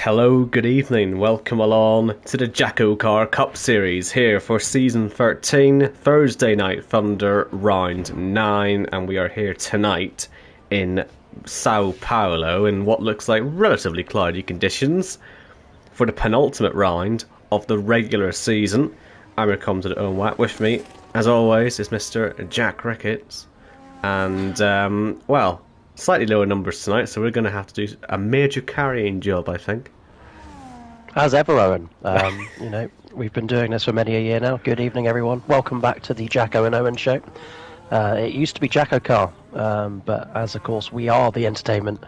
Hello, good evening, welcome along to the Jackocar Cup Series here for Season 13, Thursday Night Thunder, Round 9, and we are here tonight in Sao Paulo in what looks like relatively cloudy conditions for the penultimate round of the regular season. I'm your commentator Owen Watt. With me, as always, is Mr. Jack Ricketts, and, well, slightly lower numbers tonight, so we're going to have to do a major carrying job, I think. As ever, Owen. We've been doing this for many a year now. Good evening, everyone. Welcome back to the Jacko and Owen show. It used to be Jackocar, but as, of course, we are the entertainment,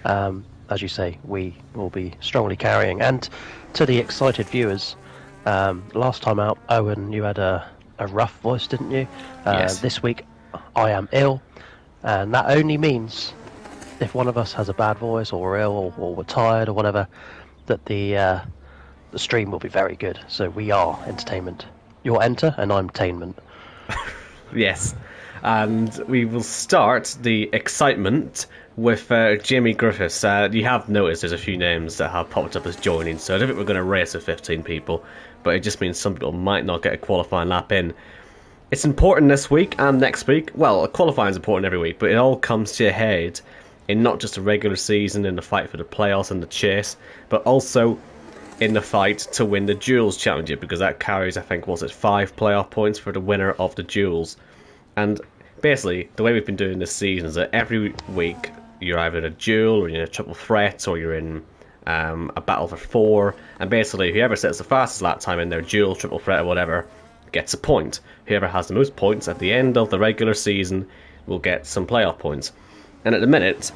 as you say, we will be strongly carrying. And to the excited viewers, last time out, Owen, you had a rough voice, didn't you? Yes. This week, I am ill. And that only means if one of us has a bad voice or we're ill or we're tired or whatever, that the stream will be very good. So we are entertainment. You're enter and I'm tainment. Yes. And we will start the excitement with Jamie Griffiths. You have noticed there's a few names that have popped up as joining, so I don't think we're going to race with 15 people, but it just means some people might not get a qualifying lap in. It's important this week and next week. Well, qualifying is important every week, but it all comes to a head in not just the regular season, in the fight for the playoffs and the chase, but also in the fight to win the Duels Championship, because that carries, I think, 5 playoff points for the winner of the Duels. And basically, the way we've been doing this season is that every week you're either in a duel, or you're in a triple threat, or you're in a battle for 4, and basically whoever sets the fastest lap time in their duel, triple threat, or whatever, gets a point. Whoever has the most points at the end of the regular season will get some playoff points. And at the minute,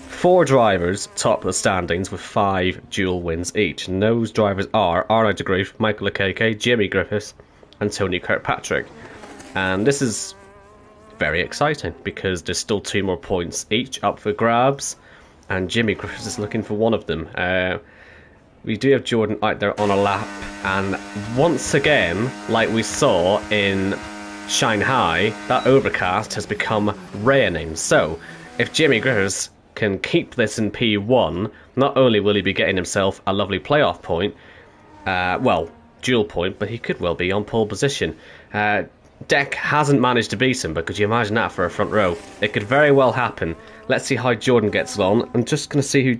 4 drivers top the standings with 5 dual wins each. And those drivers are Arnaud de Graaf, Michael Akeke, Jamie Griffiths, and Tony Kirkpatrick. And this is very exciting because there's still 2 more points each up for grabs, and Jamie Griffiths is looking for one of them. We do have Jordan out there on a lap, and once again, like we saw in Shanghai, that overcast has become raining. So, if Jamie Griffiths can keep this in P1, not only will he be getting himself a lovely playoff point, dual point, but he could well be on pole position. Deck hasn't managed to beat him, but could you imagine that for a front row? It could very well happen. Let's see how Jordan gets along. I'm just going to see who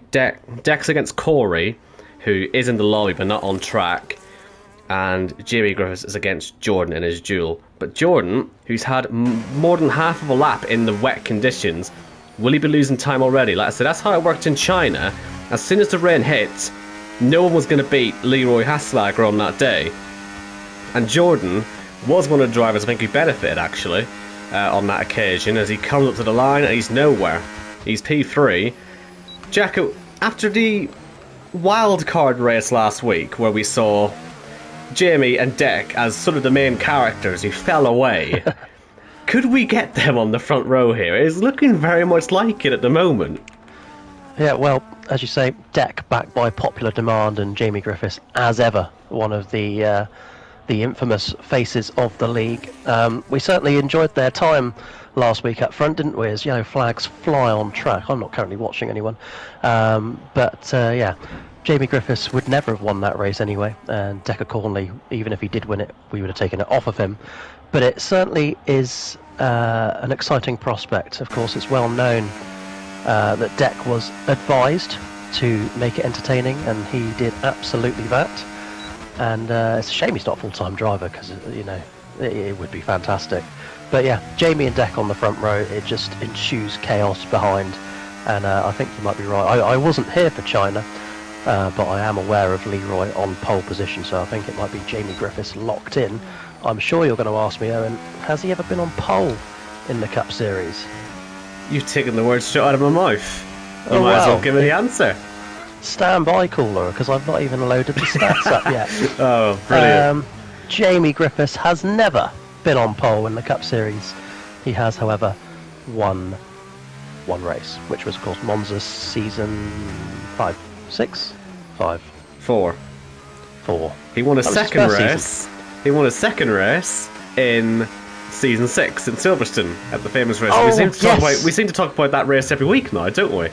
Deck's against Corey, who is in the lobby but not on track, and Jamie Griffiths is against Jordan in his duel. But Jordan, who's had more than half of a lap in the wet conditions, will he be losing time already? Like I said, that's how it worked in China. As soon as the rain hit, no one was going to beat Leroy Haslager on that day. And Jordan was one of the drivers I think who benefited, actually, on that occasion, as he comes up to the line and he's nowhere. He's P3. Jacko, after the wild card race last week, where we saw Jamie and Deck as sort of the main characters who fell away, could we get them on the front row here? It's looking very much like it at the moment. Yeah, well, as you say, Deck backed by popular demand, and Jamie Griffiths, as ever, one of the infamous faces of the league. We certainly enjoyed their time last week up front, didn't we? As yellow flags fly on track. I'm not currently watching anyone, Jamie Griffiths would never have won that race anyway, and Decker Cornley, even if he did win it, we would have taken it off of him. But it certainly is an exciting prospect. Of course, it's well known that Deck was advised to make it entertaining, and he did absolutely that. And it's a shame he's not a full-time driver, because it would be fantastic. But yeah, Jamie and Deck on the front row, it just ensues chaos behind. And I think you might be right. I wasn't here for China, but I am aware of Leroy on pole position, so I think it might be Jamie Griffiths locked in. I'm sure you're going to ask me, Owen, has he ever been on pole in the Cup Series? You've taken the words straight out of my mouth. You might as well give me the answer. Stand by, caller, because I've not even loaded the stats up yet. Oh, brilliant. Jamie Griffiths has never been on pole in the Cup Series. He has, however, won one race, which was, of course, Monza season 5. 6? 5? 4. He won a second race. He won a second race in season 6 in Silverstone at the famous race. Oh, we seem to talk about that race every week now, don't we?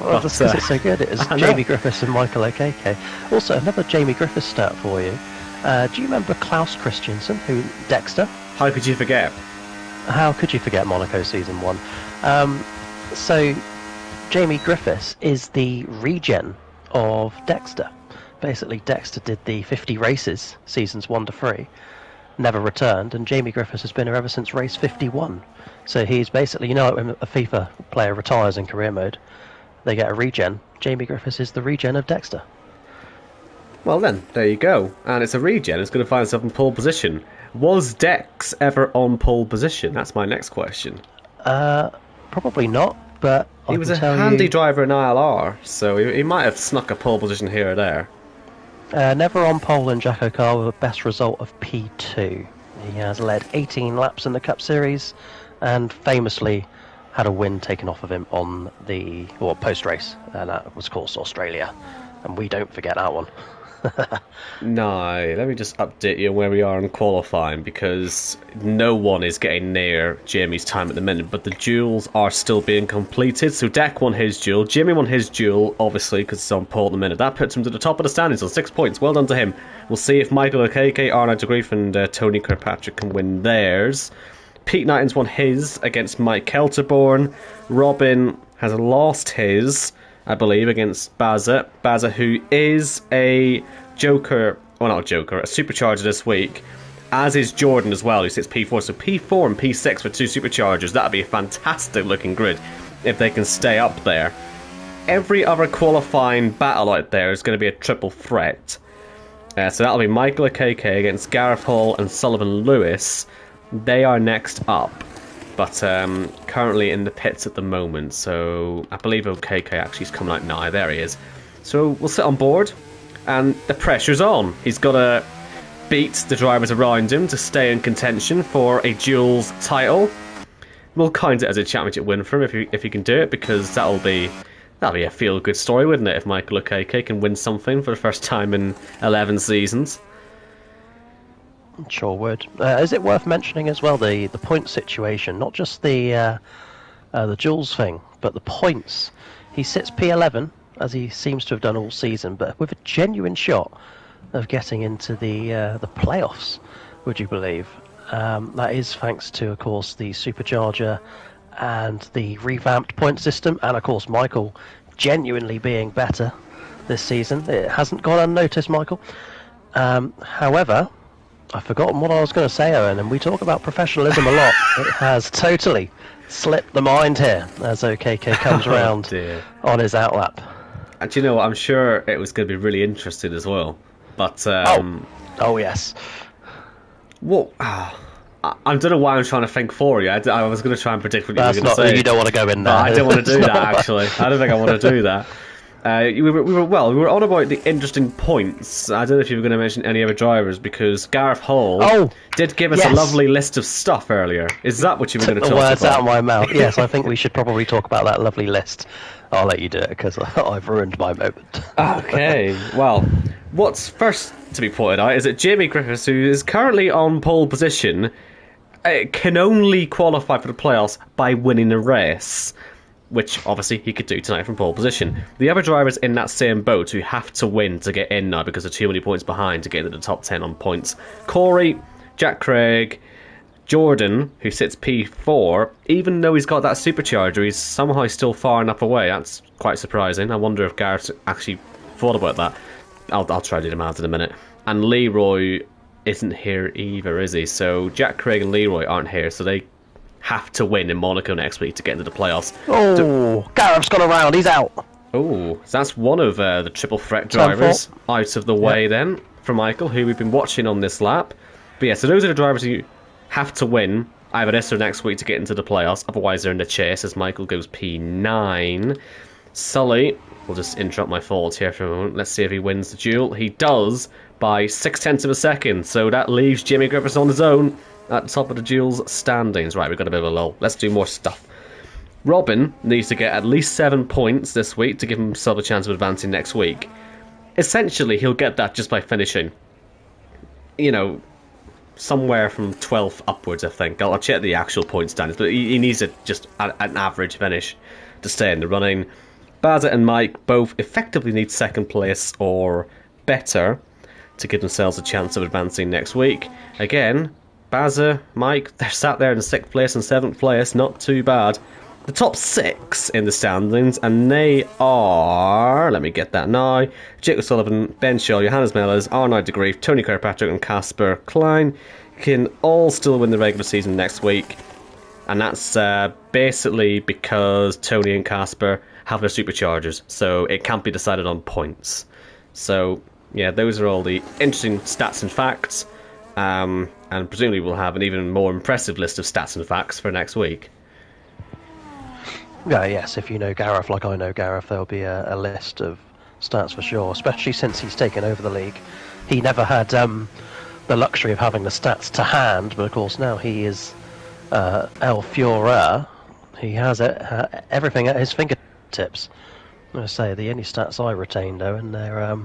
Well, just because it's so good. It was Jamie Griffiths and Michael O'Keke. Also, another Jamie Griffiths stat for you. Do you remember Klaus Christiansen, who Dexter? How could you forget? How could you forget Monaco Season 1? So, Jamie Griffiths is the regen of Dexter. Basically, Dexter did the 50 races, Seasons 1 to 3, never returned, and Jamie Griffiths has been here ever since race 51. So he's basically, when a FIFA player retires in career mode, they get a regen. Jamie Griffiths is the regen of Dexter. Well then, there you go. And it's a regen, it's going to find itself in pole position. Was Dex ever on pole position? That's my next question. Probably not, but he was a handy driver in ILR, so he might have snuck a pole position here or there. Never on pole in Jackocar with a best result of P2. He has led 18 laps in the Cup Series and famously had a win taken off of him on the post-race, and that was, of course, Australia. And we don't forget that one. No, let me just update you on where we are in qualifying, because no one is getting near Jamie's time at the minute, but the duels are still being completed. So Deck won his duel, Jimmy won his duel, obviously, because it's on pole at the minute. That puts him to the top of the standings on 6 points. Well done to him. We'll see if Michael O'Keke, Arnaud de Grief and Tony Kirkpatrick can win theirs. Pete Knighton's won his against Mike Kelterborn. Robin has lost his, I believe, against Baza. Baza, who is a Joker, well, not a Joker, a Supercharger this week, as is Jordan as well, who sits P4. So P4 and P6 for two Superchargers. That'd be a fantastic looking grid if they can stay up there. Every other qualifying battle out there is going to be a triple threat. So that'll be Michael O'Keke against Gareth Hall and Sullivan Lewis. They are next up, but currently in the pits at the moment. So I believe O'Keke actually is coming out now. There he is. So we'll sit on board, and the pressure's on. He's got to beat the drivers around him to stay in contention for a duels title. We'll count it as a championship win for him if he can do it, because that'll be a feel-good story, wouldn't it, if Michael O'Keke can win something for the first time in 11 seasons. Sure would. Is it worth mentioning as well the point situation, not just the duels thing, but the points? He sits P11, as he seems to have done all season, but with a genuine shot of getting into the playoffs, would you believe? That is thanks to, of course, the Supercharger and the revamped point system, and of course Michael genuinely being better this season. It hasn't gone unnoticed, Michael. However, I've forgotten what I was going to say, Owen, and we talk about professionalism a lot. It has totally slipped the mind here as O'Keke comes around on his outlap. And do you know what? I'm sure it was going to be really interesting as well. But oh yes. What? I don't know why I'm trying to think for you. I was going to try and predict what you were going to say. You don't want to go in there. No, I don't want to do that, actually. I don't think I want to do that. We were on about the interesting points. I don't know if you were going to mention any other drivers, because Gareth Hall did give us a lovely list of stuff earlier. Is that what you were going to talk about? The words out of my mouth. Yes, I think we should probably talk about that lovely list. I'll let you do it, because I've ruined my moment. Okay, well, what's first to be pointed out is that Jamie Griffiths, who is currently on pole position, can only qualify for the playoffs by winning a race, which obviously he could do tonight from pole position. The other drivers in that same boat who have to win to get in now because they're too many points behind to get into the top 10 on points: Corey, Jack Craig, Jordan, who sits P4. Even though he's got that supercharger, he's somehow still far enough away. That's quite surprising. I wonder if Gareth actually thought about that. I'll try to do the math in a minute. And Leroy isn't here either, is he? So Jack Craig and Leroy aren't here, so they have to win in Monaco next week to get into the playoffs. Gareth's gone around, he's out. So that's one of the triple threat drivers out of the way then for Michael, who we've been watching on this lap. But yeah, so those are the drivers who have to win either this or next week to get into the playoffs. Otherwise, they're in the chase as Michael goes P9. Sully, we'll just interrupt my fault here for a moment. Let's see if he wins the duel. He does by 0.6 of a second. So that leaves Jimmy Griffiths on his own at the top of the duel's standings. Right, we've got a bit of a lull. Let's do more stuff. Robin needs to get at least 7 points this week to give himself a chance of advancing next week. Essentially, he'll get that just by finishing, somewhere from 12th upwards, I think. I'll check the actual point standings, but he needs just an average finish to stay in the running. Bazza and Mike both effectively need second place or better to give themselves a chance of advancing next week. Again, Bazza, Mike, they're sat there in 6th place and 7th place, not too bad. The top 6 in the standings, and they are, let me get that now, Jake O'Sullivan, Ben Shaw, Johannes Mellers, Arnoud de Grief, Tony Kirkpatrick and Casper Klein can all still win the regular season next week. And that's basically because Tony and Casper have their superchargers, so it can't be decided on points. So, yeah, those are all the interesting stats and facts, and presumably we'll have an even more impressive list of stats and facts for next week. Yeah, yes, if you know Gareth like I know Gareth, there'll be a list of stats for sure, especially since he's taken over the league. He never had the luxury of having the stats to hand, but of course now he is El Führer. He has everything at his fingertips. I'm going to say the only stats I retain, though, and they're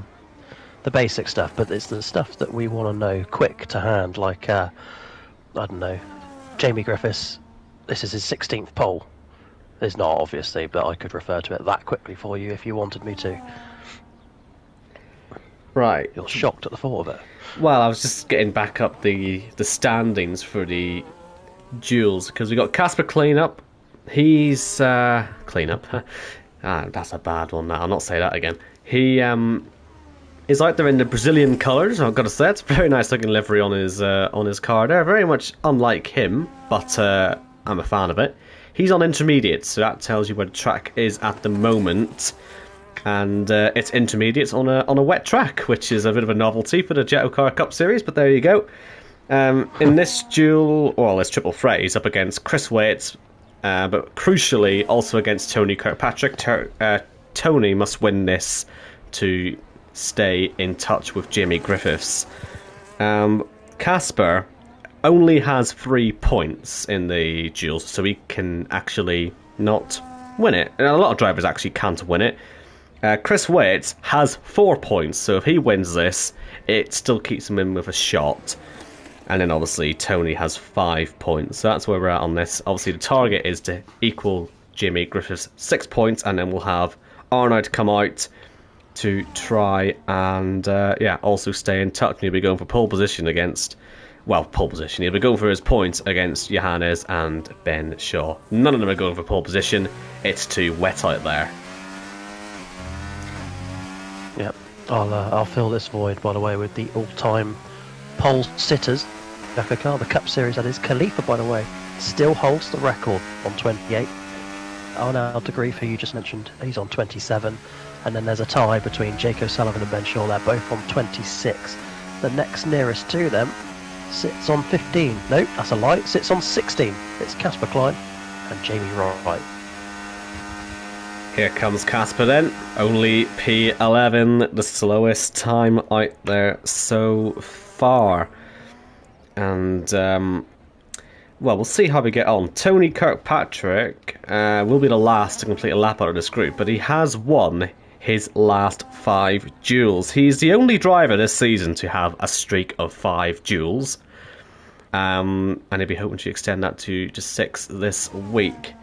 the basic stuff, but it's the stuff that we want to know quick to hand, like, I don't know, Jamie Griffiths, this is his 16th pole. It's not, obviously, but I could refer to it that quickly for you if you wanted me to. Right. You're shocked at the thought of it. Well, I was just getting back up the standings for the duels, because we got Casper Cleanup. He's Cleanup. That's a bad one. I'll not say that again. He is out there in the Brazilian colours. I've got to say, it's a very nice looking livery on his car there. Very much unlike him, but I'm a fan of it. He's on intermediate, so that tells you where the track is at the moment. And it's intermediates on a wet track, which is a bit of a novelty for the Jackocar Cup Series, but there you go. In this duel, well, this triple fray, he's up against Chris Waits, but crucially also against Tony Kirkpatrick. Tony must win this to stay in touch with Jamie Griffiths. Casper only has 3 points in the duels, so he can actually not win it. And a lot of drivers actually can't win it. Chris Waits has 4 points, so if he wins this, it still keeps him in with a shot. And then obviously Tony has 5 points, so that's where we're at on this. Obviously the target is to equal Jamie Griffiths' 6 points, and then we'll have Arnoud come out to try and also stay in touch. And he'll be going for pole position against, well, pole position. He'll be going for his points against Johannes and Ben Shaw. None of them are going for pole position. It's too wet out there. Yep, I'll fill this void, by the way, with the all-time pole sitters. Jackocar, the Cup Series, that is. Khalifa, by the way, still holds the record on 28. Arnoud de Grief, who you just mentioned, he's on 27. And then there's a tie between Jake O'Sullivan and Ben Shaw. They're both on 26. The next nearest to them sits on 15. Nope, that's a lie. Sits on 16. It's Casper Klein and Jamie Wright. Here comes Casper then. Only P11, the slowest time out there so far. And, well, we'll see how we get on. Tony Kirkpatrick will be the last to complete a lap out of this group, but he has won his last 5 duels. He's the only driver this season to have a streak of 5 duels. And he'll be hoping to extend that to just 6 this week.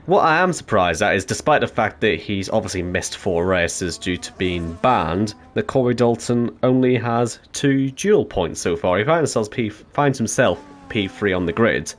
What I am surprised at is, despite the fact that he's obviously missed 4 races due to being banned, that Corey Dalton only has 2 duel points so far. He finds himself P3 on the grid.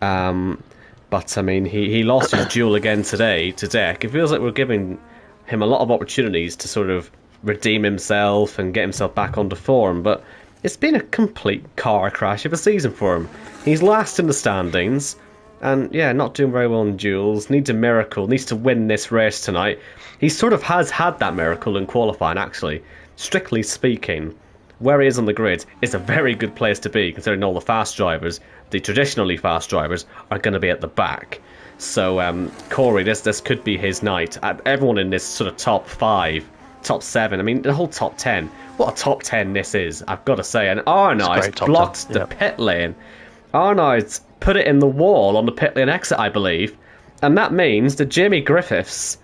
But, I mean, he lost his duel again today to Deck. It feels like we're giving him a lot of opportunities to sort of redeem himself and get himself back onto form, but it's been a complete car crash of a season for him. He's last in the standings, and yeah, not doing very well in duels, needs a miracle, needs to win this race tonight. He sort of has had that miracle in qualifying, actually. Strictly speaking, where he is on the grid is a very good place to be, considering all the fast drivers, the traditionally fast drivers, are going to be at the back. So, Corey, this could be his night. Everyone in this sort of top 5, top 7, I mean, the whole top 10. What a top 10 this is, I've got to say. And Arnoud's blocked the pit lane. Arnoud's put it in the wall on the pit lane exit, I believe. And that means that Jamie Griffiths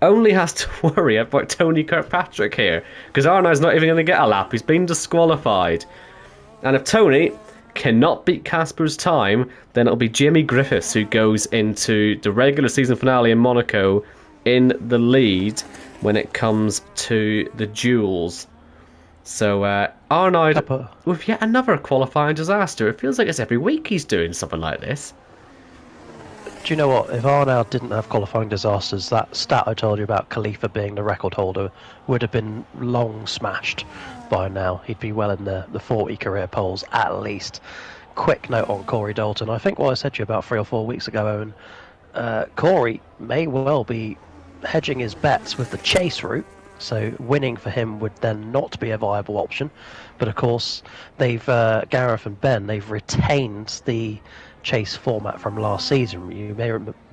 only has to worry about Tony Kirkpatrick here, because Arnoud's not even going to get a lap. He's been disqualified. And if Tony cannot beat Casper's time, then it'll be Jamie Griffiths who goes into the regular season finale in Monaco in the lead when it comes to the duels. So Arnaud, with yet another qualifying disaster. It feels like it's every week he's doing something like this. Do you know what? If Arnaud didn't have qualifying disasters, that stat I told you about Khalifa being the record holder would have been long smashed by now. He'd be well in the 40 career poles at least. Quick note on Corey Dalton. I think what I said to you about 3 or 4 weeks ago, Owen, Corey may well be hedging his bets with the chase route. So winning for him would then not be a viable option. But of course, Gareth and Ben, they've retained the chase format from last season. You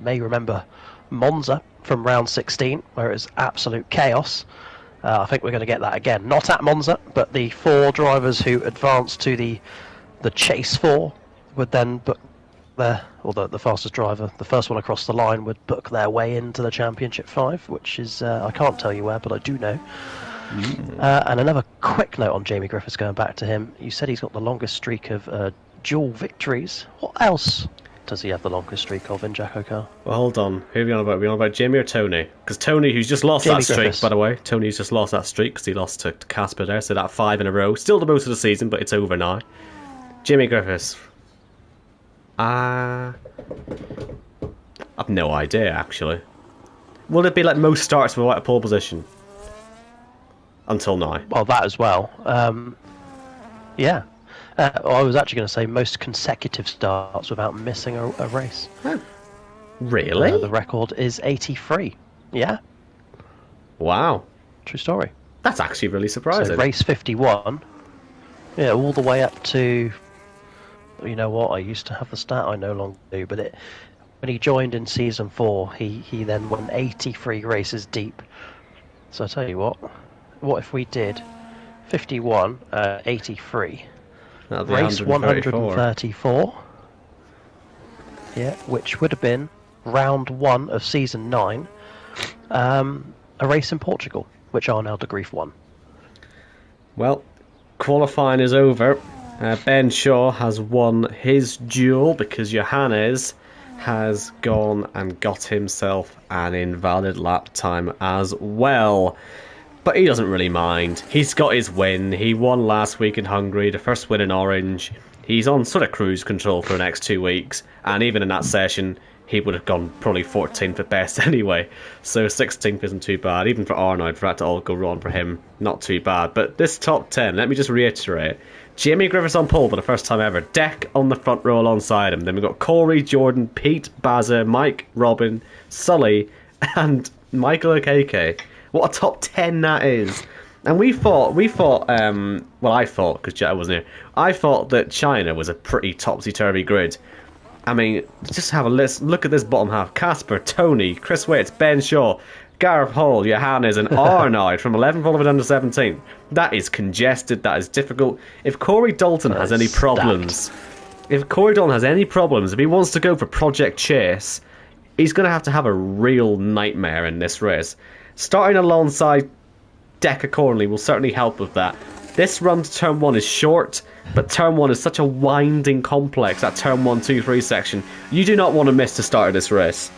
may remember Monza from round 16, where it was absolute chaos. I think we're going to get that again. Not at Monza, but the 4 drivers who advanced to the chase 4 would then book the fastest driver, the first one across the line, would book their way into the Championship 5, which is, I can't tell you where, but I do know. And another quick note on Jamie Griffiths, going back to him. You said he's got the longest streak of dual victories. What else does he have the longest streak of in Jackocar? Well, hold on. Who are we on about? Are we on about Jamie or Tony? Because Tony, who's just lost that streak, Griffiths. By the way. Tony's just lost that streak because he lost to Casper there. So that 5 in a row. Still the most of the season, but it's over now. Jamie Griffiths. I've no idea, actually. Will it be like most starts without a pole position? Until now. Well, that as well. Yeah. I was actually going to say most consecutive starts without missing a race. Oh. Really? The record is 83. Yeah. Wow. True story. That's actually really surprising. So race 51. Yeah, all the way up to... You know what? I used to have the stat. I no longer do. But when he joined in season 4, he then went 83 races deep. So I tell you what. What if we did 51, 83, race 134? Yeah, which would have been round 1 of season 9. A race in Portugal, which Arnaud de Grief won. Well, qualifying is over. Ben Shaw has won his duel because Johannes has gone and got himself an invalid lap time as well. But he doesn't really mind. He's got his win. He won last week in Hungary, the first win in Orange. He's on sort of cruise control for the next 2 weeks. And even in that session, he would have gone probably 14th at best anyway. So 16th isn't too bad. Even for Arnaud, for that to all go wrong for him, not too bad. But this top 10, let me just reiterate. Jamie Griffiths on pole for the first time ever. Deck on the front row alongside him. Then we've got Corey, Jordan, Pete, Bazza, Mike, Robin, Sully, and Michael Okeke. What a top 10 that is. And I thought, because I wasn't here, I thought that China was a pretty topsy-turvy grid. I mean, just have a list. Look at this bottom half. Casper, Tony, Chris Waits, Ben Shaw, Gareth Hall, Johannes, and Arnaud from 11th all the way down to 17th. That is congested. That is difficult. If Corey Dalton has any problems, if he wants to go for Project Chase, he's going to have a real nightmare in this race. Starting alongside Jackocar will certainly help with that. This run to turn 1 is short, but turn 1 is such a winding complex, that turn 1, 2, 3 section. You do not want to miss the start of this race.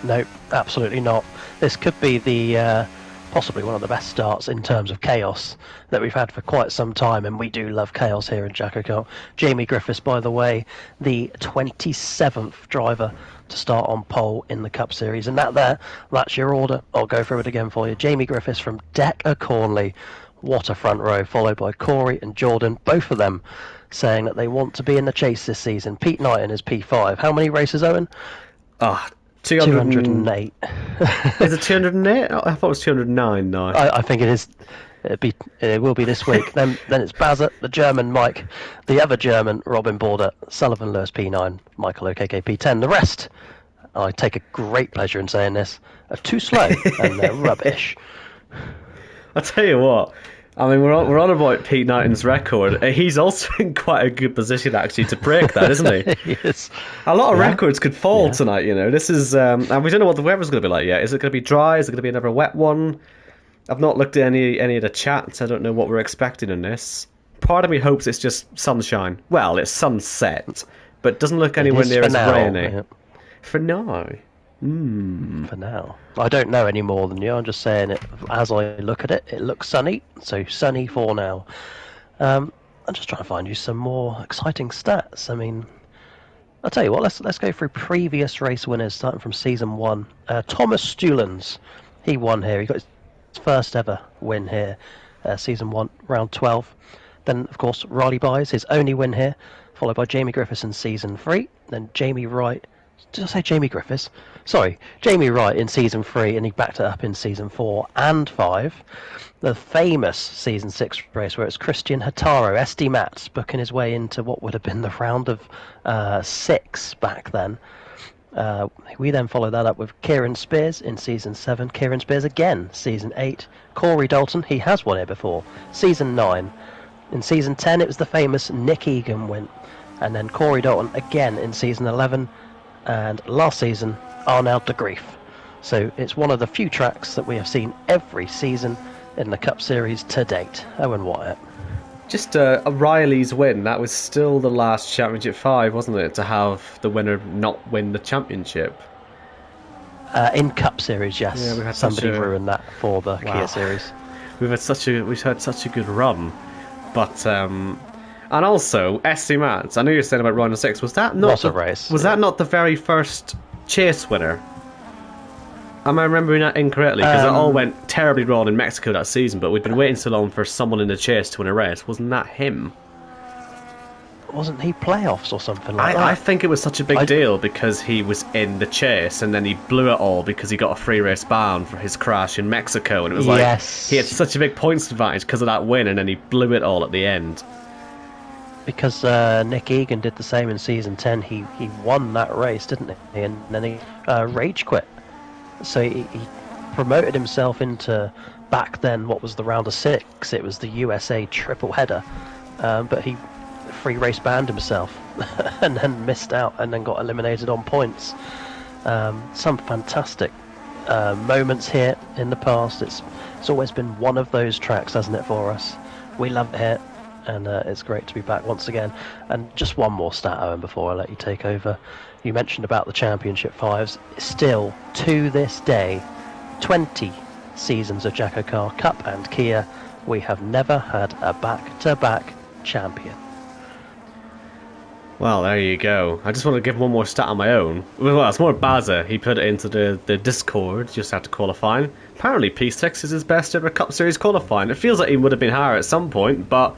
No, absolutely not. This could be the possibly one of the best starts in terms of chaos that we've had for quite some time, and we do love chaos here in Jackocar. Jamie Griffiths, by the way, the 27th driver to start on pole in the Cup Series, and that's your order. I'll go through it again for you. Jamie Griffiths from Jackocar. What a front row, followed by Corey and Jordan, both of them saying that they want to be in the chase this season. Pete Knighton is P5. How many races, Owen? 208. Is it 208? I thought it was 209 now. I think it is. It will be this week. then it's Bazza, the German Mike, the other German Robin Border, Sullivan Lewis P9, Michael Okeke P10. The rest, I take a great pleasure in saying this, are too slow and they're rubbish. I'll tell you what. I mean, we're on about Pete Knighton's record. He's also in quite a good position actually to break that, isn't he? Yes. A lot of records could fall tonight. You know, this is, and we don't know what the weather's going to be like yet. Is it going to be dry? Is it going to be another wet one? I've not looked at any of the chats. I don't know what we're expecting in this. Part of me hopes it's just sunshine. Well, it's sunset, but it doesn't look It anywhere is near for as now, rainy. yeah. For now. For now. I don't know any more than you. I'm just saying it as I look at it. It looks sunny, so sunny for now. I'm just trying to find you some more exciting stats. I mean, I'll tell you what. Let's go through previous race winners, starting from season 1. Thomas Stulens, he won here. He got his first ever win here, season 1, round 12. Then, of course, Riley Byes, his only win here, followed by Jamie Griffiths in season 3. Then Jamie Wright. Did I say Jamie Griffiths? Sorry, Jamie Wright in season 3, and he backed it up in season 4 and 5. The famous season 6 race where it's Christian Hataro, SD Mats, booking his way into what would have been the round of 6 back then. We then followed that up with Kieran Spears in season 7. Kieran Spears again, season 8. Corey Dalton, he has won here before, season 9. In season 10, it was the famous Nick Egan win. And then Corey Dalton again in season 11. And last season, Arnold de Grief. So it's one of the few tracks that we have seen every season in the Cup Series to date. Owen Wyatt. Just a Riley's win. That was still the last Championship 5, wasn't it? To have the winner not win the championship. In Cup Series, yes. Yeah, we've had somebody such a... ruined that for the Kia Series. We've had such a good run, but and also SC Mats. I know you're saying about round of 6. Was that not a race? Was that not the very first chase winner? Am I remembering that incorrectly? Because it all went terribly wrong in Mexico that season, but we'd been waiting so long for someone in the chase to win a race. Wasn't that him? Wasn't he playoffs or something like that? I think it was such a big deal because he was in the chase and then he blew it all because he got a free race ban for his crash in Mexico, and it was like he had such a big points advantage because of that win, and then he blew it all at the end. Because Nick Egan did the same in season 10. He won that race, didn't he? And then he rage quit. So he promoted himself into, back then, what was the round of 6. It was the USA triple header. But he free race banned himself and then missed out and then got eliminated on points. Some fantastic moments here in the past. It's always been one of those tracks, hasn't it, for us? We love it here. And it's great to be back once again. And just one more stat, Owen, before I let you take over. You mentioned about the Championship 5s. Still, to this day, 20 seasons of Jackocar Cup and Kia, we have never had a back-to-back champion. Well, there you go. I just want to give one more stat on my own. Well, it's more Baza. He put it into the Discord just after qualifying. Apparently P6 is his best ever Cup Series qualifying. It feels like he would have been higher at some point, but...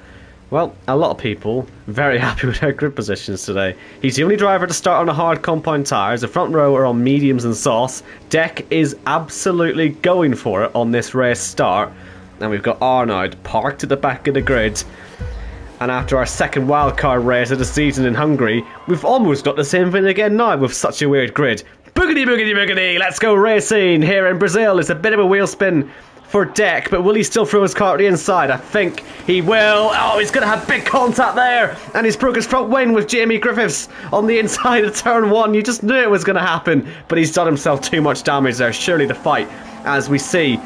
well, a lot of people very happy with their grid positions today. He's the only driver to start on the hard compound tyres. The front row are on mediums and softs. Deck is absolutely going for it on this race start. And we've got Arnaud parked at the back of the grid. And after our second wildcard race of the season in Hungary, we've almost got the same thing again now with such a weird grid. Boogity, boogity, boogity, let's go racing here in Brazil. It's a bit of a wheel spin for Deck, but will he still throw his car to the inside? I think he will. Oh, he's going to have big contact there, and he's broke his front wing with Jamie Griffiths on the inside of turn 1. You just knew it was going to happen, but he's done himself too much damage there. Surely the fight, as we see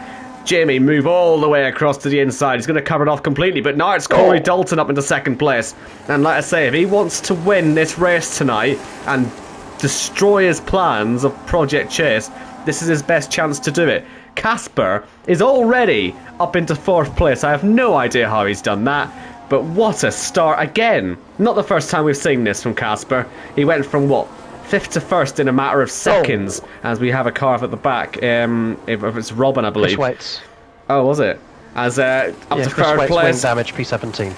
Jamie move all the way across to the inside. He's going to cover it off completely, but now it's Corey Dalton up into second place. And like I say, if he wants to win this race tonight and destroy his plans of Project Chase, this is his best chance to do it. Casper is already up into 4th place. I have no idea how he's done that, but what a start again. Not the first time we've seen this from Casper. He went from, what, 5th to 1st in a matter of seconds, as we have a car at the back. If it's Robin, I believe. Chris Waits. Oh, was it? As up to Chris 3rd Waits place. wing damage, P17.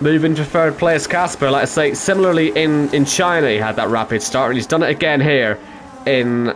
Moving to 3rd place, Casper. Like I say, similarly in China he had that rapid start, and he's done it again here in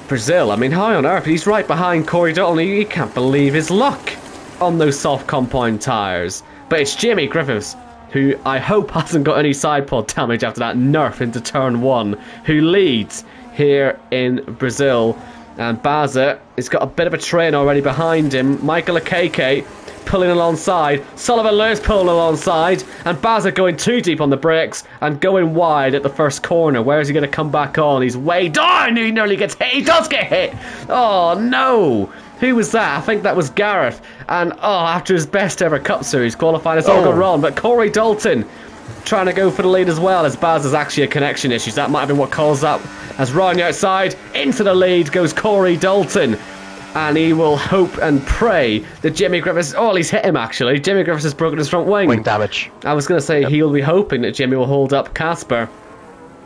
Brazil. I mean, how on earth? He's right behind Corey Dalton. He can't believe his luck on those soft compound tyres. But it's Jamie Griffiths, who I hope hasn't got any side pod damage after that nerf into turn 1, who leads here in Brazil. And Baza has got a bit of a train already behind him. Michael Akeke pulling alongside. Sullivan Lewis pulling alongside. And Baza going too deep on the brakes and going wide at the first corner. Where is he going to come back on? He's way down. He nearly gets hit. He does get hit. Oh, no. Who was that? I think that was Gareth. And, after his best ever Cup Series qualifying, it's all gone wrong. But Corey Dalton trying to go for the lead as well, as Baz is actually a connection issue. That might have been what caused that. As Ryan outside, into the lead goes Corey Dalton. And he will hope and pray that Jimmy Griffiths... Oh, he's hit him, actually. Jimmy Griffiths has broken his front wing. Wing damage. I was going to say he'll be hoping that Jimmy will hold up Casper.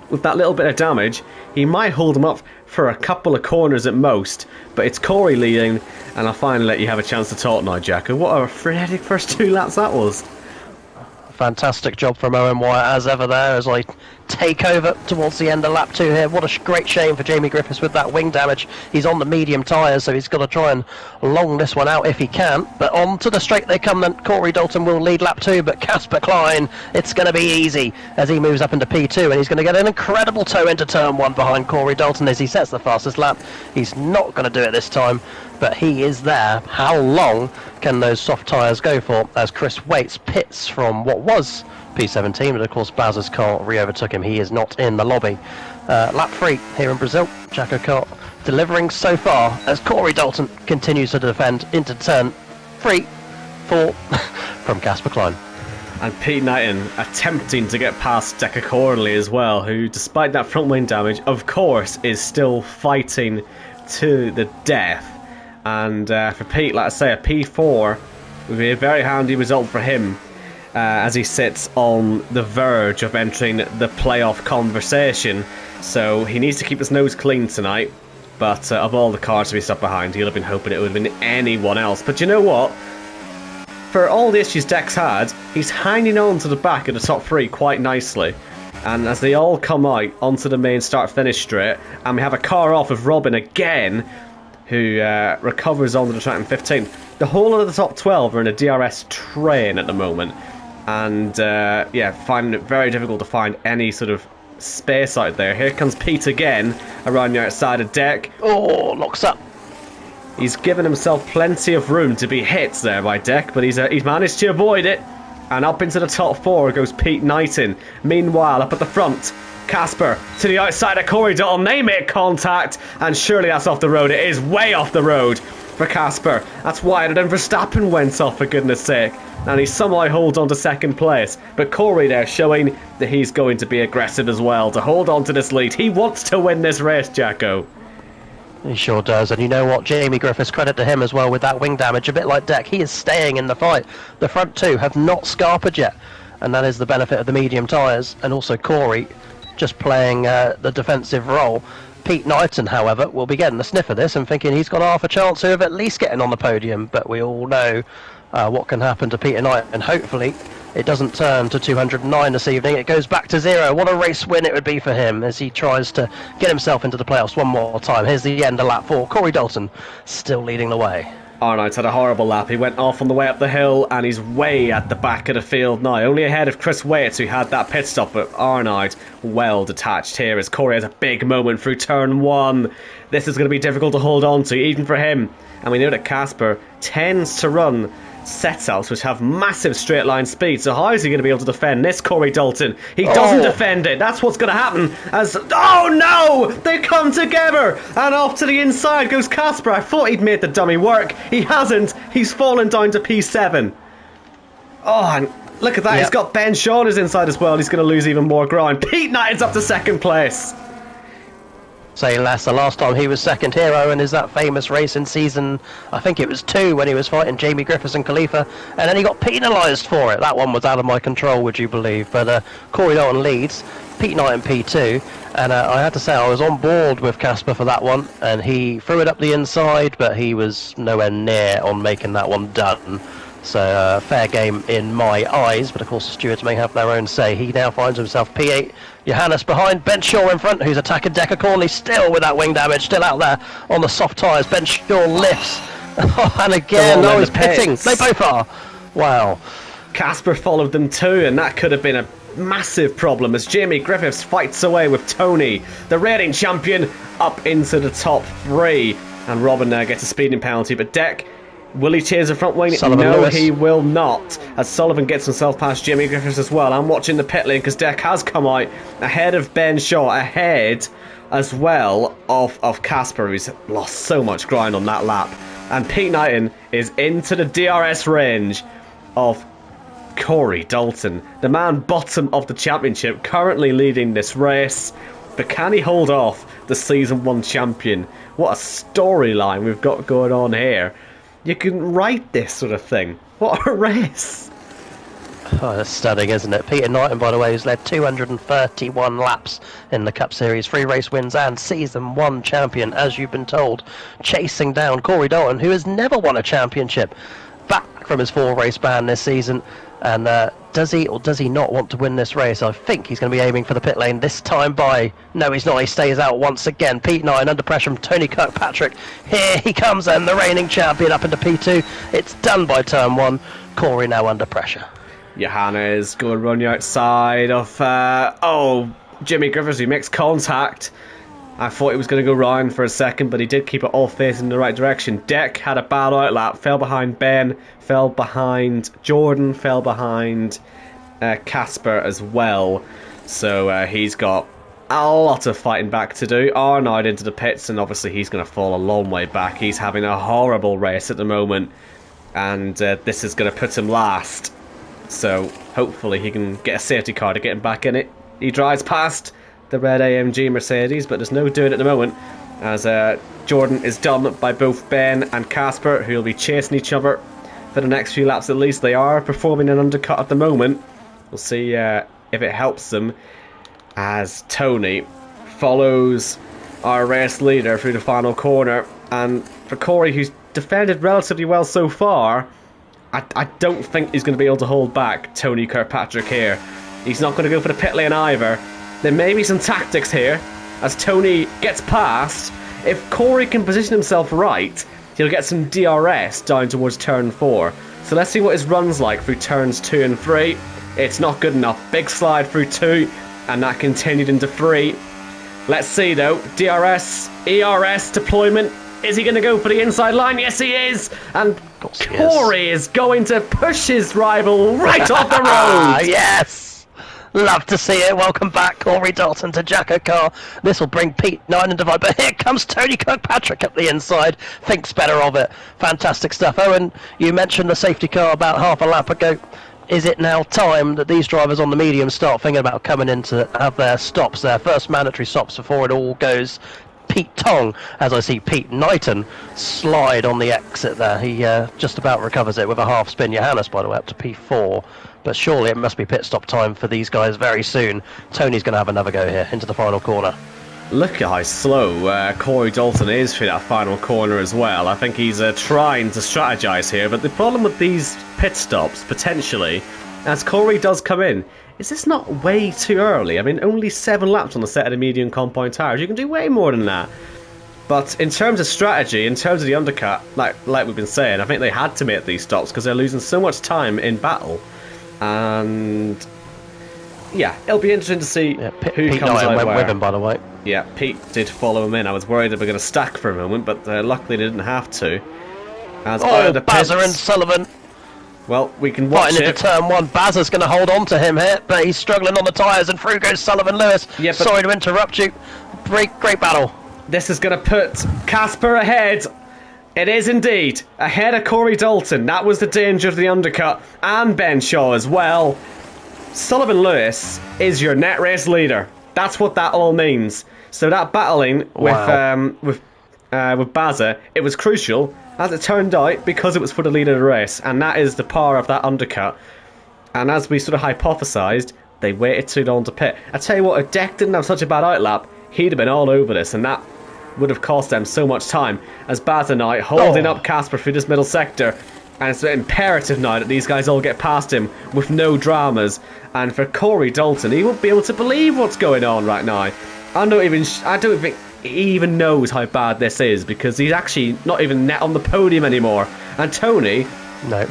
With that little bit of damage, he might hold him up for a couple of corners at most. But it's Corey leading, and I'll finally let you have a chance to talk now, Jacko. What a frenetic first 2 laps that was. Fantastic job from Owen Wyatt as ever there as I take over towards the end of lap 2 here. What a great shame for Jamie Griffiths with that wing damage. He's on the medium tyres, so he's got to try and long this one out if he can. But on to the straight they come then. Corey Dalton will lead lap 2, but Casper Klein, it's going to be easy as he moves up into P2, and he's going to get an incredible tow into turn 1 behind Corey Dalton as he sets the fastest lap. He's not going to do it this time, but he is there. How long can those soft tyres go for as Chris Waits pits from what was P17, but of course Baz's car re-overtook him. He is not in the lobby. Lap 3 here in Brazil. Jackocar delivering so far as Corey Dalton continues to defend into turn 3, 4 from Casper Klein. And Pete Knighton attempting to get past Jackocar as well, who, despite that front wing damage, of course, is still fighting to the death. And for Pete, like I say, a P4 would be a very handy result for him as he sits on the verge of entering the playoff conversation. So he needs to keep his nose clean tonight. But of all the cars to be stuck behind, he'll have been hoping it would have been anyone else. But you know what? For all the issues Dex had, he's hanging on to the back of the top 3 quite nicely. And as they all come out onto the main start-finish straight, and we have a car off of Robin again, who recovers onto the track in 15th. The whole of the top 12 are in a DRS train at the moment. And, yeah, finding it very difficult to find any sort of space out there. Here comes Pete again, around the outside of Deck. Oh, locks up. He's given himself plenty of room to be hit there by Deck, but he's managed to avoid it. And up into the top 4 goes Pete Knighton. Meanwhile, up at the front, Casper to the outside of Corey Dalton. They make contact, and surely that's off the road. It is way off the road for Casper. That's wider than Verstappen went off, for goodness sake. And he somehow holds on to second place. But Corey there showing that he's going to be aggressive as well to hold on to this lead. He wants to win this race, Jacko. He sure does, and you know what, Jamie Griffiths, credit to him as well with that wing damage, a bit like Deck, he is staying in the fight. The front 2 have not scarpered yet, and that is the benefit of the medium tyres, and also Corey just playing the defensive role. Pete Knighton, however, will be getting the sniff of this and thinking he's got half a chance of at least getting on the podium, but we all know what can happen to Peter Knighton, and hopefully it doesn't turn to 209 this evening. It goes back to 0. What a race win it would be for him as he tries to get himself into the playoffs one more time. Here's the end of lap 4. Corey Dalton still leading the way. Arnold's had a horrible lap. He went off on the way up the hill, and he's way at the back of the field now. Only ahead of Chris Waits, who had that pit stop, but Arnold well detached here as Corey has a big moment through turn 1. This is going to be difficult to hold on to, even for him. And we know that Casper tends to run set-outs which have massive straight line speed, so how is he going to be able to defend this, Corey Dalton? He doesn't defend it. That's what's going to happen as... Oh no! They come together, and off to the inside goes Casper. I thought he'd made the dummy work. He hasn't. He's fallen down to P7. Oh, and look at that. He's got Ben Shaughner's inside as well. He's going to lose even more ground. Pete Knighton's up to second place. Say less. The last time he was second hero, and is that famous race in season, I think it was 2, when he was fighting Jamie Griffiths and Khalifa, and then he got penalised for it. That one was out of my control, would you believe? But Corey Dalton leads, Pete Knighton P2, and I had to say I was on board with Casper for that one, and he threw it up the inside, but he was nowhere near on making that one done. So fair game in my eyes, but of course the stewards may have their own say. He now finds himself P8, Johannes behind, Ben Shaw in front, who's attacking Jackocar, still with that wing damage, still out there on the soft tyres. Ben Shaw lifts, and again, no, he's pitting. They both are. Wow. Casper followed them too, and that could have been a massive problem as Jamie Griffiths fights away with Tony, the reigning champion, up into the top 3. And Robin there gets a speeding penalty, but Deck... Will he change the front wing? No, he will not. As Sullivan gets himself past Jimmy Griffiths as well. I'm watching the pit lane because Deck has come out ahead of Ben Shaw, ahead as well of Casper, who's lost so much ground on that lap. And Pete Knighton is into the DRS range of Corey Dalton, the man bottom of the championship, currently leading this race. But can he hold off the Season 1 champion? What a storyline we've got going on here. You can write this sort of thing. What a race. Oh, that's stunning, isn't it? Peter Knighton, by the way, has led 231 laps in the Cup Series, 3 race wins and Season 1 champion, as you've been told, chasing down Corey Dalton, who has never won a championship, back from his 4-race ban this season. And does he or does he not want to win this race? I think he's going to be aiming for the pit lane this time by... No, he's not. He stays out once again. Pete Knighton under pressure from Tony Kirkpatrick. Here he comes, and the reigning champion up into P2. It's done by turn 1. Corey now under pressure. Johannes going run outside of... Jimmy Griffiths, who makes contact. I thought he was going to go round for a second, but he did keep it all facing in the right direction. Deck had a bad outlap, fell behind Ben, fell behind Jordan, fell behind Casper as well. So he's got a lot of fighting back to do. Arnold into the pits, and obviously he's going to fall a long way back. He's having a horrible race at the moment, and this is going to put him last. So hopefully he can get a safety car to get him back in it. He drives past the red AMG Mercedes, but there's no doing it at the moment, as Jordan is done by both Ben and Casper, who will be chasing each other for the next few laps at least. They are performing an undercut at the moment. We'll see if it helps them, as Tony follows our race leader through the final corner. And for Corey, who's defended relatively well so far, I don't think he's going to be able to hold back Tony Kirkpatrick here. He's not going to go for the pit lane either. There may be some tactics here, as Tony gets past. If Corey can position himself right, he'll get some DRS down towards turn 4. So let's see what his run's like through turns 2 and 3. It's not good enough. Big slide through 2, and that continued into 3. Let's see though. DRS, ERS deployment. Is he going to go for the inside line? Yes, he is. And Corey is going to push his rival right off the road. Yes. Love to see it. Welcome back, Corey Dalton, to Jackocar. This will bring Pete Knighton into fight, but here comes Tony Kirkpatrick up the inside. Thinks better of it. Fantastic stuff. Owen, you mentioned the safety car about half a lap ago. Is it now time that these drivers on the medium start thinking about coming in to have their stops, their first mandatory stops before it all goes Pete Tong, as I see Pete Knighton slide on the exit there. He just about recovers it with a half spin. Johannes, by the way, up to P4. But surely it must be pit stop time for these guys very soon. Tony's going to have another go here into the final corner. Look at how slow Corey Dalton is through that final corner as well. I think he's trying to strategise here. But the problem with these pit stops, potentially, as Corey does come in, is this not way too early? I mean, only 7 laps on the set of the medium compound tires. You can do way more than that. But in terms of strategy, in terms of the undercut, like we've been saying, I think they had to make these stops because they're losing so much time in battle. And yeah, it'll be interesting to see who Pete comes out went where. with him, by the way. Yeah, Pete did follow him in. I was worried they were going to stack for a moment, but luckily they didn't have to. As the Bazza and Sullivan. Well, we can watch it. Into turn 1. Bazza's going to hold on to him here, but he's struggling on the tyres, and through goes Sullivan Lewis. Yeah, sorry to interrupt you. Great battle. This is going to put Casper ahead. It is indeed ahead of Corey Dalton. That was the danger of the undercut, and Ben Shaw as well. Sullivan Lewis is your net race leader. That's what that all means. So that battling with Bazza, it was crucial, as it turned out, because it was for the lead of the race, and that is the power of that undercut. And as we sort of hypothesised, they waited too long to pit. I tell you what, if Deck didn't have such a bad outlap, he'd have been all over this, and that would have cost them so much time, as Bazza now holding up Casper through this middle sector. And it's imperative now that these guys all get past him with no dramas. And for Corey Dalton, he won't be able to believe what's going on right now. I don't think he even knows how bad this is, because he's actually not even net on the podium anymore. And Tony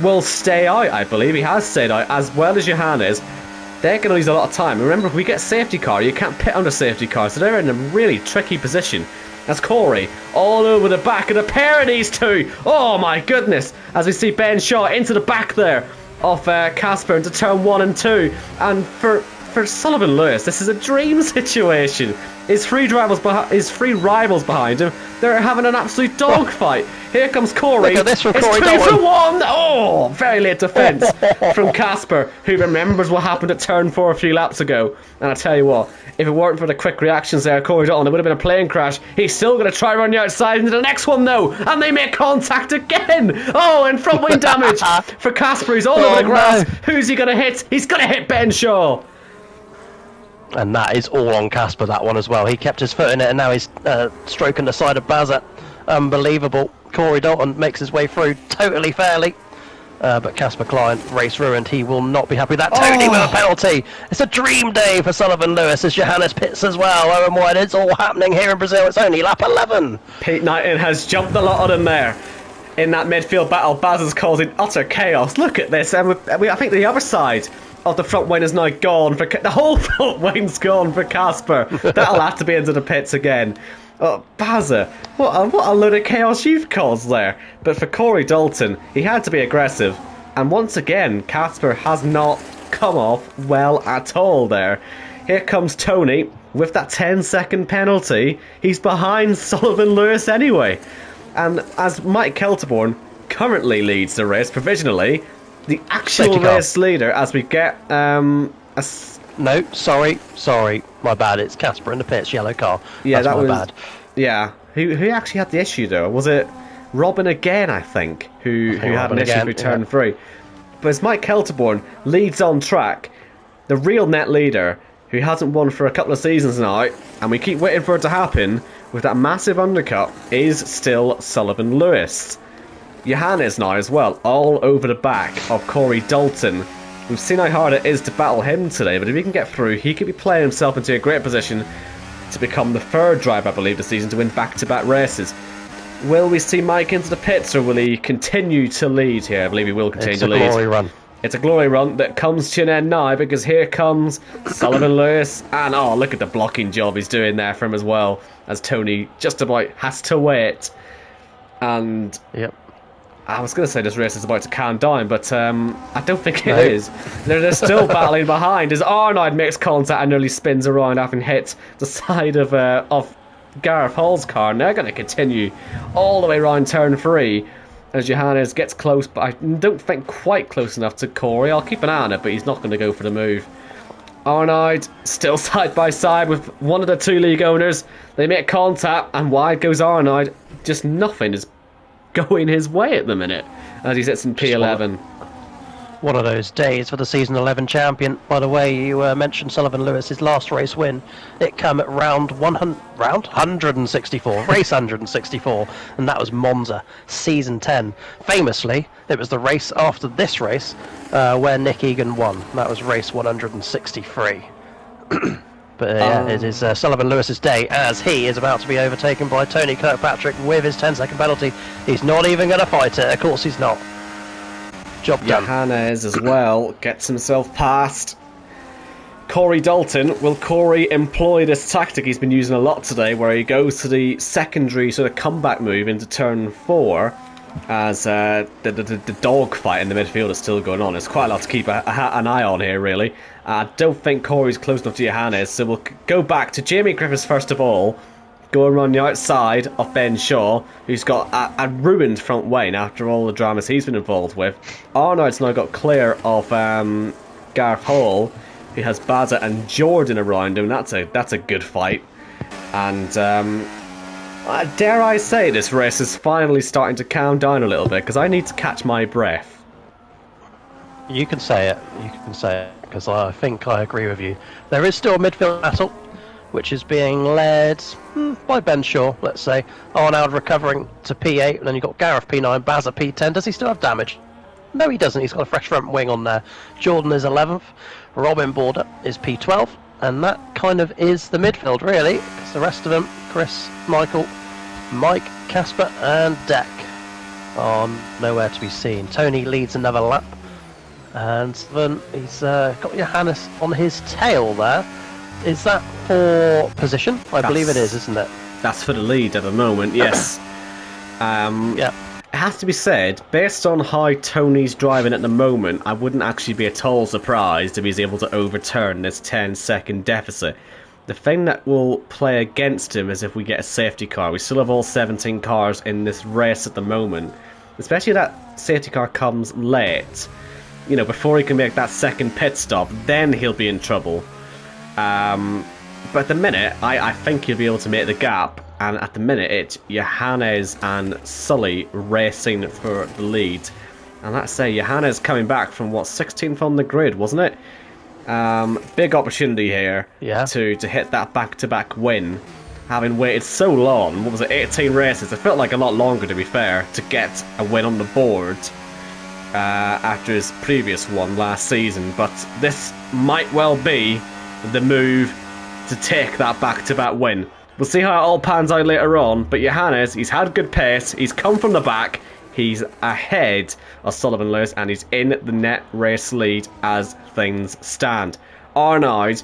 will stay out, I believe. He has stayed out, as well as Johannes. They're going to lose a lot of time. Remember, if we get safety car, you can't pit under safety car, so they're in a really tricky position. That's Corey all over the back of the pair of these two. Oh my goodness. As we see Ben Shaw into the back there of Casper into turn 1 and 2. And for for Sullivan Lewis, this is a dream situation. His three rivals behind him, they're having an absolute dogfight. Here comes Corey. Look at this from it's Corey 2 Dalton. for 1. Oh, very late defence from Casper, who remembers what happened at turn 4 a few laps ago. And I tell you what, if it weren't for the quick reactions there, Corey Dalton, it would have been a plane crash. He's still going to try to run the outside into the next one, though. And they make contact again. Oh, and front wing damage for Casper. He's all over the grass. No. Who's he going to hit? He's going to hit Ben Shaw. And that is all on Casper, that one as well. He kept his foot in it, and now he's stroking the side of Bazza. Unbelievable. Corey Dalton makes his way through totally fairly. But Casper Klein, race ruined. He will not be happy. That Tony with a penalty. It's a dream day for Sullivan Lewis as Johannes pits as well. Owen White, it's all happening here in Brazil. It's only lap 11. Pete Knighton has jumped a lot on him there. In that midfield battle, Baz is causing utter chaos. Look at this. And I think the other side of the front wing is now gone. The whole front wing's gone for Casper. That'll have to be into the pits again. Oh, Bazza, what a load of chaos you've caused there. But for Corey Dalton, he had to be aggressive. And once again, Casper has not come off well at all there. Here comes Tony with that 10-second penalty. He's behind Sullivan Lewis anyway. And as Mike Kelterborn currently leads the race provisionally, the actual race leader, as we get No, sorry, my bad. It's Casper in the pits, yellow car. Yeah, That's that my was bad. Yeah, who actually had the issue though? Was it Robin again? I think who had an issue with turn 3. But as Mike Kelterborn leads on track, the real net leader who hasn't won for a couple of seasons now, and we keep waiting for it to happen with that massive undercut, is still Sullivan Lewis. Johannes now as well, all over the back of Corey Dalton. We've seen how hard it is to battle him today, but if he can get through, he could be playing himself into a great position to become the third driver, I believe, this season to win back-to-back races. Will we see Mike into the pits, or will he continue to lead here? I believe he will continue to lead. It's a glory run. It's a glory run that comes to an end now, because here comes Sullivan Lewis, and oh, look at the blocking job he's doing there for him as well, as Tony just about has to wait. And Yep. I was going to say this race is about to calm down, but I don't think it is. They're still battling behind as Arnold makes contact and nearly spins around having hit the side of Gareth Hall's car. And they're going to continue all the way around turn 3 as Johannes gets close, but I don't think quite close enough to Corey. I'll keep an eye on it, but he's not going to go for the move. Arnold still side by side with one of the two league owners. They make contact and wide goes Arnold. Just nothing is going his way at the minute as he sits in P11. One of those days for the season 11 champion. By the way, you mentioned Sullivan Lewis's last race win. It came at round 164, race 164, and that was Monza, season 10. Famously, it was the race after this race where Nick Egan won. That was race 163. But it is Sullivan Lewis's day as he is about to be overtaken by Tony Kirkpatrick with his 10-second penalty. He's not even going to fight it. Of course he's not. Job done. Johannes as well gets himself past Corey Dalton. Will Corey employ this tactic he's been using a lot today, where he goes to the secondary sort of comeback move into turn 4 as the dog fight in the midfield is still going on? It's quite a lot to keep an eye on here, really. I don't think Corey's close enough to Johannes, so we'll go back to Jamie Griffiths first of all. Go around the outside of Ben Shaw, who's got a ruined front wing after all the dramas he's been involved with. Arnold's now got clear of Gareth Hall, who has Bazza and Jordan around him. That's a good fight. And dare I say, this race is finally starting to calm down a little bit, because I need to catch my breath. You can say it. You can say it, because I think I agree with you. There is still a midfield battle, which is being led by Ben Shaw, let's say. Arnold recovering to P8, and then you've got Gareth P9, Bazza P10. Does he still have damage? No, he doesn't. He's got a fresh front wing on there. Jordan is 11th. Robin Border is P12. And that kind of is the midfield, really. Because the rest of them, Chris, Michael, Mike, Casper, and Deck, are nowhere to be seen. Tony leads another lap. And then he's got Johannes on his tail there. Is that for position? I believe it is, isn't it? That's for the lead at the moment, yes. Yeah. it has to be said, based on how Tony's driving at the moment, I wouldn't actually be at all surprised if he's able to overturn this 10-second deficit. The thing that will play against him is if we get a safety car. We still have all 17 cars in this race at the moment. Especially if that safety car comes late. You know, before he can make that second pit stop, then he'll be in trouble. But at the minute, I think he'll be able to make the gap. And at the minute, it's Johannes and Sully racing for the lead. And let's say Johannes coming back from, what, 16th on the grid, wasn't it? Big opportunity here to hit that back-to-back win. Having waited so long, what was it, 18 races? It felt like a lot longer, to be fair, to get a win on the board after his previous one last season. But this might well be the move to take that back-to-back win. We'll see how it all pans out later on, but Johannes, he's had good pace, he's come from the back, he's ahead of Sullivan Lewis, and he's in the net race lead as things stand. Arnaud,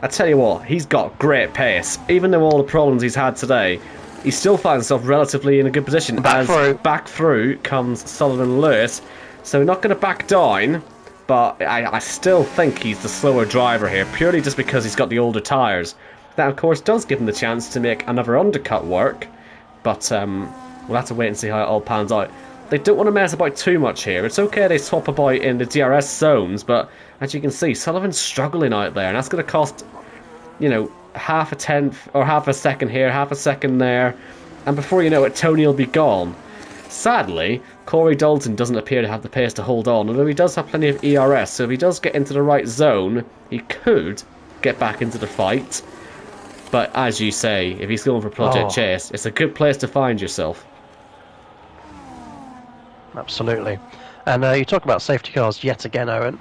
I tell you what, he's got great pace. Even though all the problems he's had today, he still finds himself relatively in a good position. Back through comes Sullivan Lewis, so not going to back down, but I still think he's the slower driver here, purely just because he's got the older tyres. That, of course, does give him the chance to make another undercut work, but we'll have to wait and see how it all pans out. They don't want to mess about too much here. It's okay they swap about in the DRS zones, but as you can see, Sullivan's struggling out there, and that's going to cost, you know, half a tenth or half a second here, half a second there, and before you know it, Tony will be gone. Sadly, Corey Dalton doesn't appear to have the pace to hold on, although he does have plenty of ERS, so if he does get into the right zone, he could get back into the fight. But as you say, if he's going for Project Chase, it's a good place to find yourself. Absolutely. And you talk about safety cars yet again, Owen.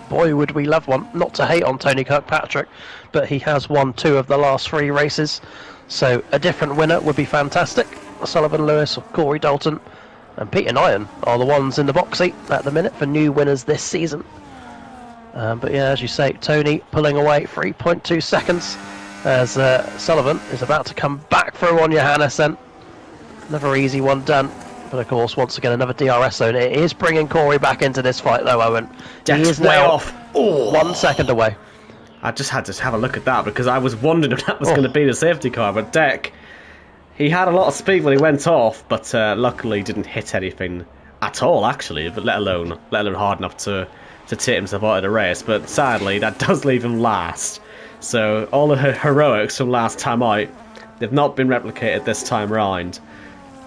Boy, would we love one. Not to hate on Tony Kirkpatrick, but he has won 2 of the last 3 races. So a different winner would be fantastic. Sullivan Lewis or Corey Dalton and Peter Nyan are the ones in the box seat at the minute for new winners this season. But yeah, as you say, Tony pulling away 3.2 seconds as Sullivan is about to come back through on Johannes. Another easy one done. But of course, once again, another DRS zone. It is bringing Corey back into this fight, though, Owen. He is now off. 1 second away. I just had to have a look at that because I was wondering if that was going to be the safety car. But Deck, he had a lot of speed when he went off, but luckily didn't hit anything at all, actually. But let alone hard enough to take himself out of the race. But sadly, that does leave him last. So all the heroics from last time out, they've not been replicated this time round.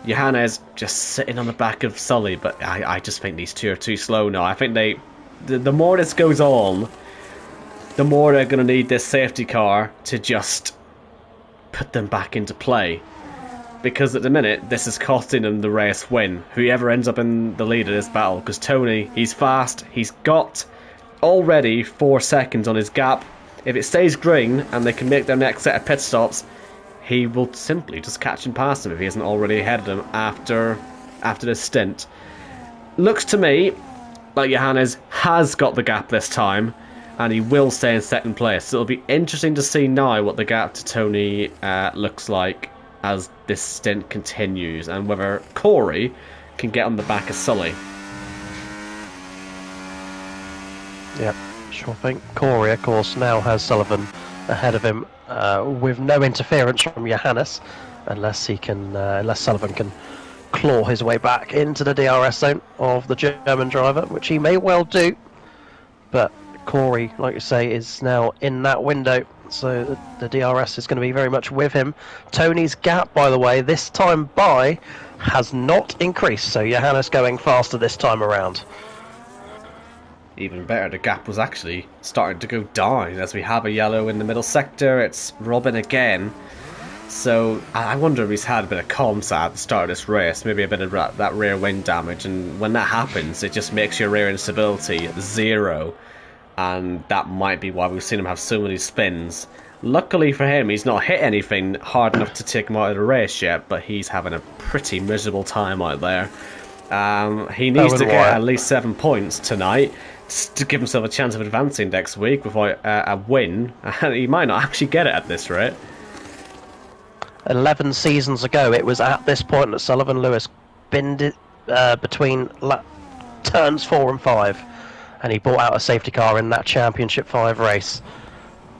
Johannes just sitting on the back of Sully, but I just think these two are too slow now. I think the more this goes on, the more they're going to need this safety car to just put them back into play. Because at the minute, this is costing them the race win. Whoever ends up in the lead of this battle, because Tony, he's fast, he's got already 4 seconds on his gap. If it stays green and they can make their next set of pit stops, he will simply just catch and pass them if he isn't already ahead of them after this stint. Looks to me like Johannes has got the gap this time, and he will stay in second place. So it'll be interesting to see now what the gap to Tony looks like as this stint continues, and whether Corey can get on the back of Sully. Yeah, sure thing. Corey, of course, now has Sullivan ahead of him with no interference from Johannes, unless Sullivan can claw his way back into the DRS zone of the German driver, which he may well do. But Corey, like you say, is now in that window, so the DRS is going to be very much with him. Tony's gap, by the way, this time by has not increased, so Johannes going faster this time around. Even better, the gap was actually starting to go down as we have a yellow in the middle sector. It's Robin again. So I wonder if he's had a bit of comms at the start of this race, maybe a bit of that rear wing damage, and when that happens, it just makes your rear instability 0, and that might be why we've seen him have so many spins. Luckily for him, he's not hit anything hard enough to take him out of the race yet, but he's having a pretty miserable time out there. He needs to get at least 7 points tonight to give himself a chance of advancing next week without a win, and he might not actually get it at this rate. 11 seasons ago, it was at this point that Sullivan Lewis binned between turns 4 and 5, and he brought out a safety car in that Championship 5 race.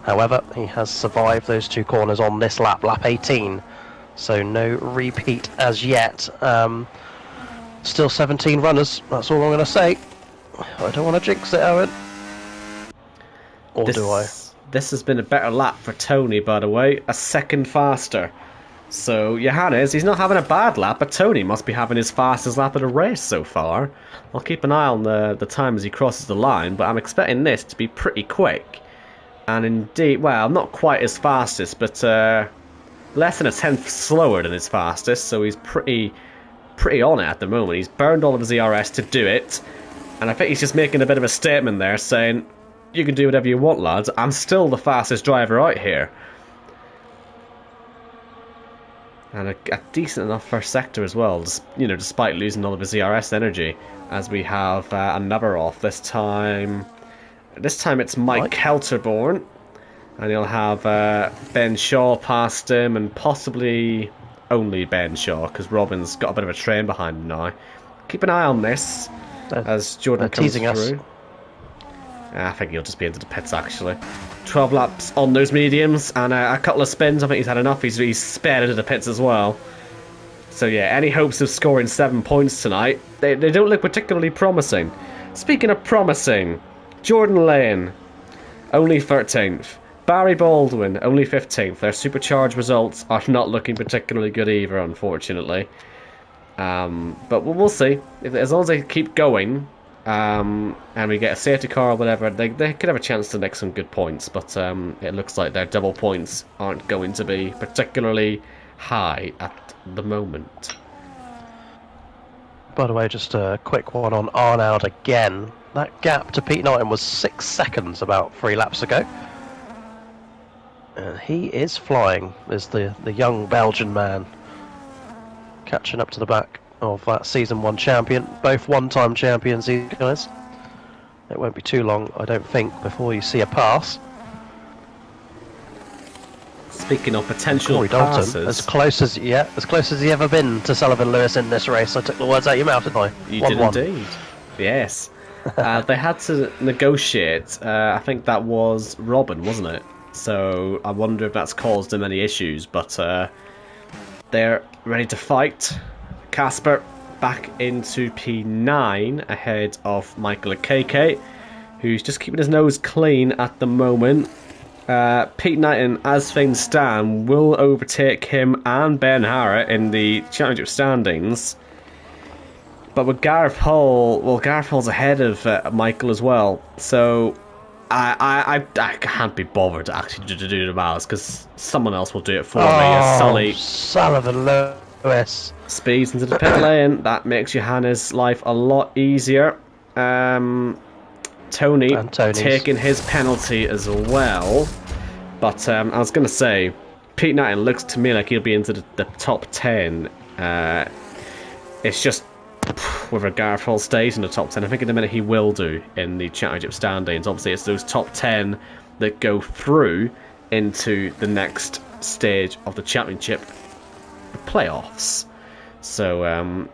However, he has survived those 2 corners on this lap, lap 18, so no repeat as yet. Still 17 runners, that's all I'm going to say. I don't want to jinx it, Owen. Or do I? This has been a better lap for Tony, by the way. A second faster. So, Johannes, he's not having a bad lap, but Tony must be having his fastest lap of the race so far. I'll keep an eye on the time as he crosses the line, but I'm expecting this to be pretty quick. And indeed, well, not quite his fastest, but less than a tenth slower than his fastest, so he's pretty on it at the moment. He's burned all of his ERS to do it, and I think he's just making a bit of a statement there, saying, you can do whatever you want, lads. I'm still the fastest driver out here. And a decent enough first sector as well, despite losing all of his ERS energy. As we have another off this time. This time it's Mike Kelterborn, and he'll have Ben Shaw past him, and possibly only Ben Shaw, because Robin's got a bit of a train behind him now. Keep an eye on this as Jordan comes through. Us. I think he'll just be into the pits, actually. 12 laps on those mediums, and a couple of spins. I think he's had enough. He's spared into the pits as well. So yeah, any hopes of scoring 7 points tonight, they don't look particularly promising. Speaking of promising, Jordan Lane, only 13th. Barry Baldwin, only 15th. Their supercharged results are not looking particularly good either, unfortunately. But we'll see. As long as they keep going, and we get a safety car or whatever, they could have a chance to make some good points, but it looks like their double points aren't going to be particularly high at the moment. By the way, just a quick one on Arnaud again. That gap to Pete Knighton was 6 seconds about 3 laps ago. And he is flying, is the young Belgian man. Catching up to the back of that Season 1 champion. Both one-time champions, these guys. It won't be too long, I don't think, before you see a pass. Speaking of potential Corey passes... Dalton, as close as he ever been to Sullivan Lewis in this race. I took the words out of your mouth, didn't I? You did indeed. Yes. They had to negotiate. I think that was Robin, wasn't it? So I wonder if that's caused him any issues, but they're ready to fight. Casper back into P9 ahead of Michael Akeke, who's just keeping his nose clean at the moment. Pete Knighton, as things stand, will overtake him and Ben Harrett in the championship standings. But with Gareth Hull, well, Gareth Hull's ahead of Michael as well. So I can't be bothered actually to do the miles, because someone else will do it for me. As Sullivan Lewis speeds into the pit lane. That makes Johannes' life a lot easier. Tony taking his penalty as well. But I was going to say, Pete Knighton looks to me like he'll be into the top 10. It's just whether Gareth Hull stays in the top 10. I think in a minute he will do in the championship standings. Obviously, it's those top 10 that go through into the next stage of the championship playoffs. So, and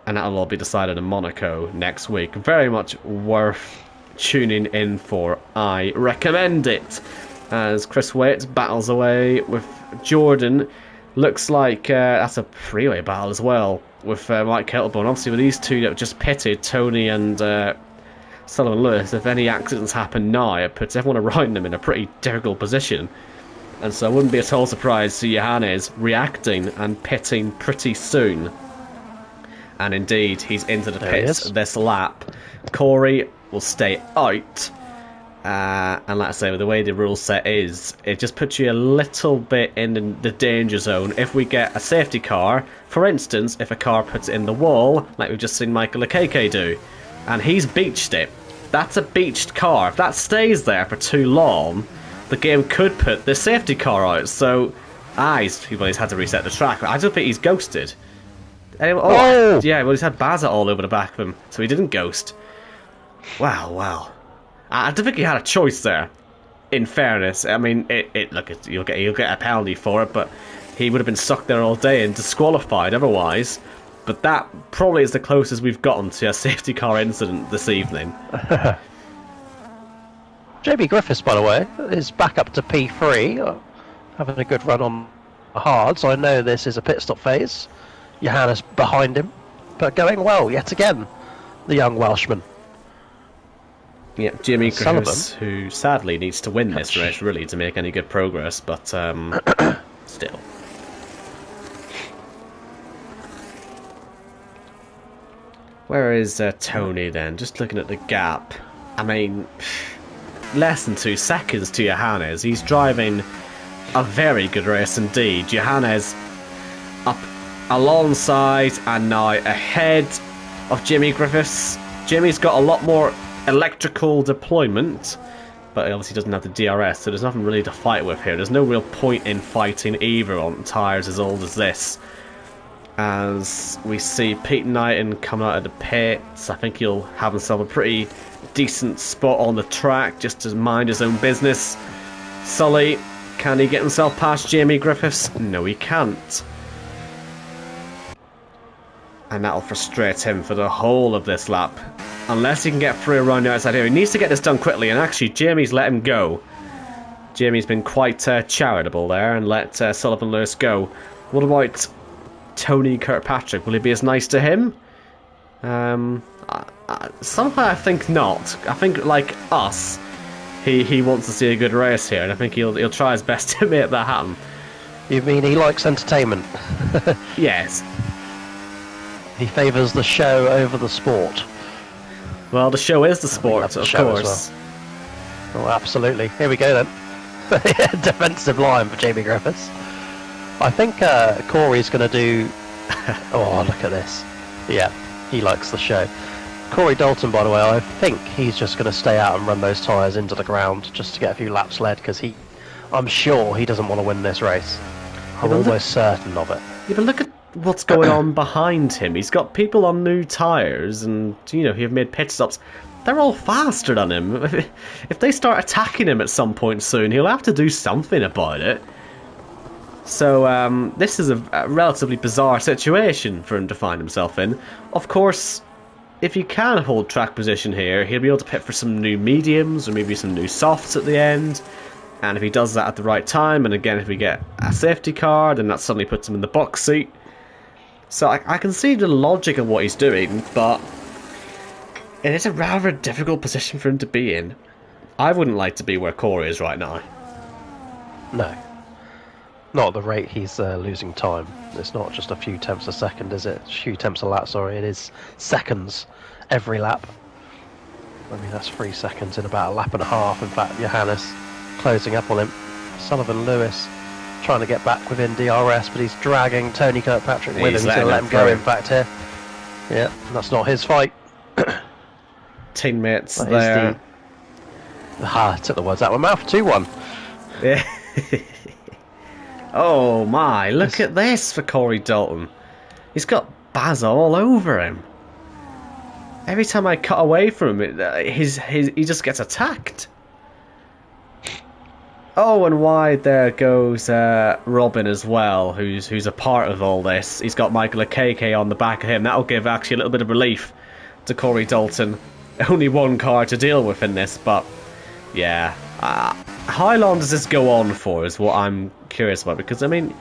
that'll all be decided in Monaco next week. Very much worth tuning in for. I recommend it. As Chris Waits battles away with Jordan. Looks like that's a freeway battle as well with Mike Kelterborn. Obviously, with these two that have just pitted, Tony and Sullivan Lewis, if any accidents happen now, it puts everyone around them in a pretty difficult position. And so I wouldn't be at all surprised to see Johannes reacting and pitting pretty soon. And indeed, he's into the pits this lap. Corey will stay out. And like I say, with the way the rule set is, it just puts you a little bit in the danger zone. If we get a safety car, for instance, if a car puts it in the wall, like we've just seen Michael Akeke do, and he's beached it, that's a beached car. If that stays there for too long, the game could put the safety car out. So, he's had to reset the track. I don't think he's ghosted. Anyway, yeah, well, he's had Bazza all over the back of him, so he didn't ghost. Wow. I don't think he had a choice there. In fairness, I mean, you'll get a penalty for it, but he would have been stuck there all day and disqualified otherwise. but that probably is the closest we've gotten to a safety car incident this evening. JB Griffiths, by the way, is back up to P3, having a good run on the hards. I know this is a pit stop phase. Johannes behind him, but going well yet again, the young Welshman. Yeah, Jimmy Griffiths, who sadly needs to win this race really to make any good progress, but still. Where is Tony then? Just looking at the gap. I mean, less than 2 seconds to Johannes. He's driving a very good race indeed. Johannes up alongside and now ahead of Jimmy Griffiths. Jimmy's got a lot more electrical deployment, but he obviously doesn't have the DRS, so there's nothing really to fight with here. There's no real point in fighting either on tyres as old as this. As we see Pete Knighton coming out of the pits, I think he'll have himself a pretty decent spot on the track just to mind his own business. Sully, can he get himself past Jamie Griffiths? No, he can't. And that'll frustrate him for the whole of this lap. Unless he can get through around the outside here. He needs to get this done quickly, and actually Jamie's let him go. Jamie's been quite charitable there and let Sullivan Lewis go. What about Tony Kirkpatrick? Will he be as nice to him? Somehow I think not. I think, like us, he wants to see a good race here, and I think he'll try his best to make that happen. You mean he likes entertainment? Yes. He favours the show over the sport. Well, the show is the sport, of course. Well. Oh, absolutely. Here we go then. Defensive line for Jamie Griffiths. I think Corey's going to do... Oh, look at this. Yeah, he likes the show. Corey Dalton, by the way, I think he's just going to stay out and run those tyres into the ground just to get a few laps led, because I'm sure he doesn't want to win this race. I'm almost certain of it. Yeah, but look at what's going on behind him. He's got people on new tyres and, you know, who've made pit stops. They're all faster than him. If they start attacking him at some point soon, he'll have to do something about it. So this is a relatively bizarre situation for him to find himself in. Of course, if he can hold track position here, he'll be able to pit for some new mediums or maybe some new softs at the end. And if he does that at the right time, and again if we get a safety car, then that suddenly puts him in the box seat. So I can see the logic of what he's doing, but it is a rather difficult position for him to be in. I wouldn't like to be where Corey is right now. No. Not at the rate he's losing time. It's not just a few tenths a second, is it? A few tenths a lap, sorry. It is seconds every lap. I mean, that's 3 seconds in about a lap and a half. In fact, Johannes closing up on him. Sullivan Lewis trying to get back within DRS, but he's dragging Tony Kirkpatrick with him. He's going to let him go, in fact, here. Yeah, that's not his fight. Teammates there. I took the words out of my mouth. 2-1. Yeah. Oh my, look at this for Corey Dalton. He's got Baz all over him. Every time I cut away from him, he just gets attacked. Oh, and wide there goes Robin as well, who's a part of all this. He's got Michael Akeke on the back of him. That'll give actually a little bit of relief to Corey Dalton. Only one car to deal with in this, but yeah. How long does this go on for is what I'm curious about, because I mean,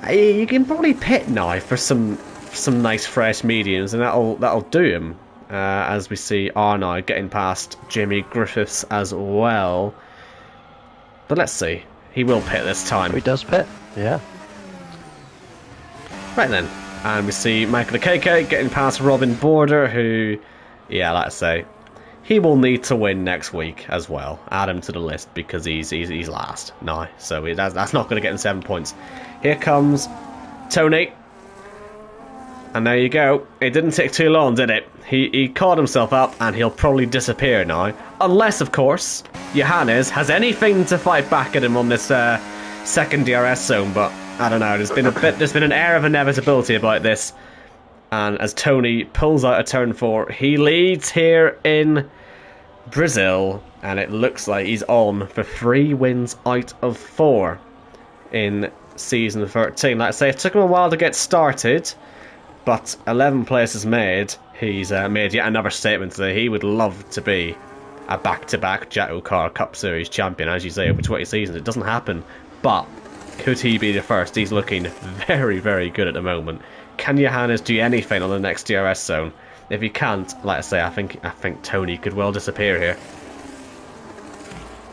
you can probably pit now for some nice fresh mediums, and that'll do him. As we see Arnaud getting past Jamie Griffiths as well. But let's see. He will pit this time. He does pit, yeah. Right then. And we see Michael Akeke getting past Robin Border, who, yeah, like I say, he will need to win next week as well. Add him to the list because he's last now. So that's not going to get him 7 points. Here comes Tony. And there you go. It didn't take too long, did it? He caught himself up, and he'll probably disappear now. Unless, of course, Johannes has anything to fight back at him on this second DRS zone. But I don't know. There's been an air of inevitability about this. And as Tony pulls out of turn 4, he leads here in Brazil, and it looks like he's on for 3 wins out of 4 in season 13. Like I say, it took him a while to get started. But 11 places made, he's made yet another statement that he would love to be a back-to-back Jackocar Cup Series champion, as you say, over 20 seasons. It doesn't happen, but could he be the first? He's looking very, very good at the moment. Can Johannes do anything on the next DRS zone? If he can't, like I say, I think Tony could well disappear here.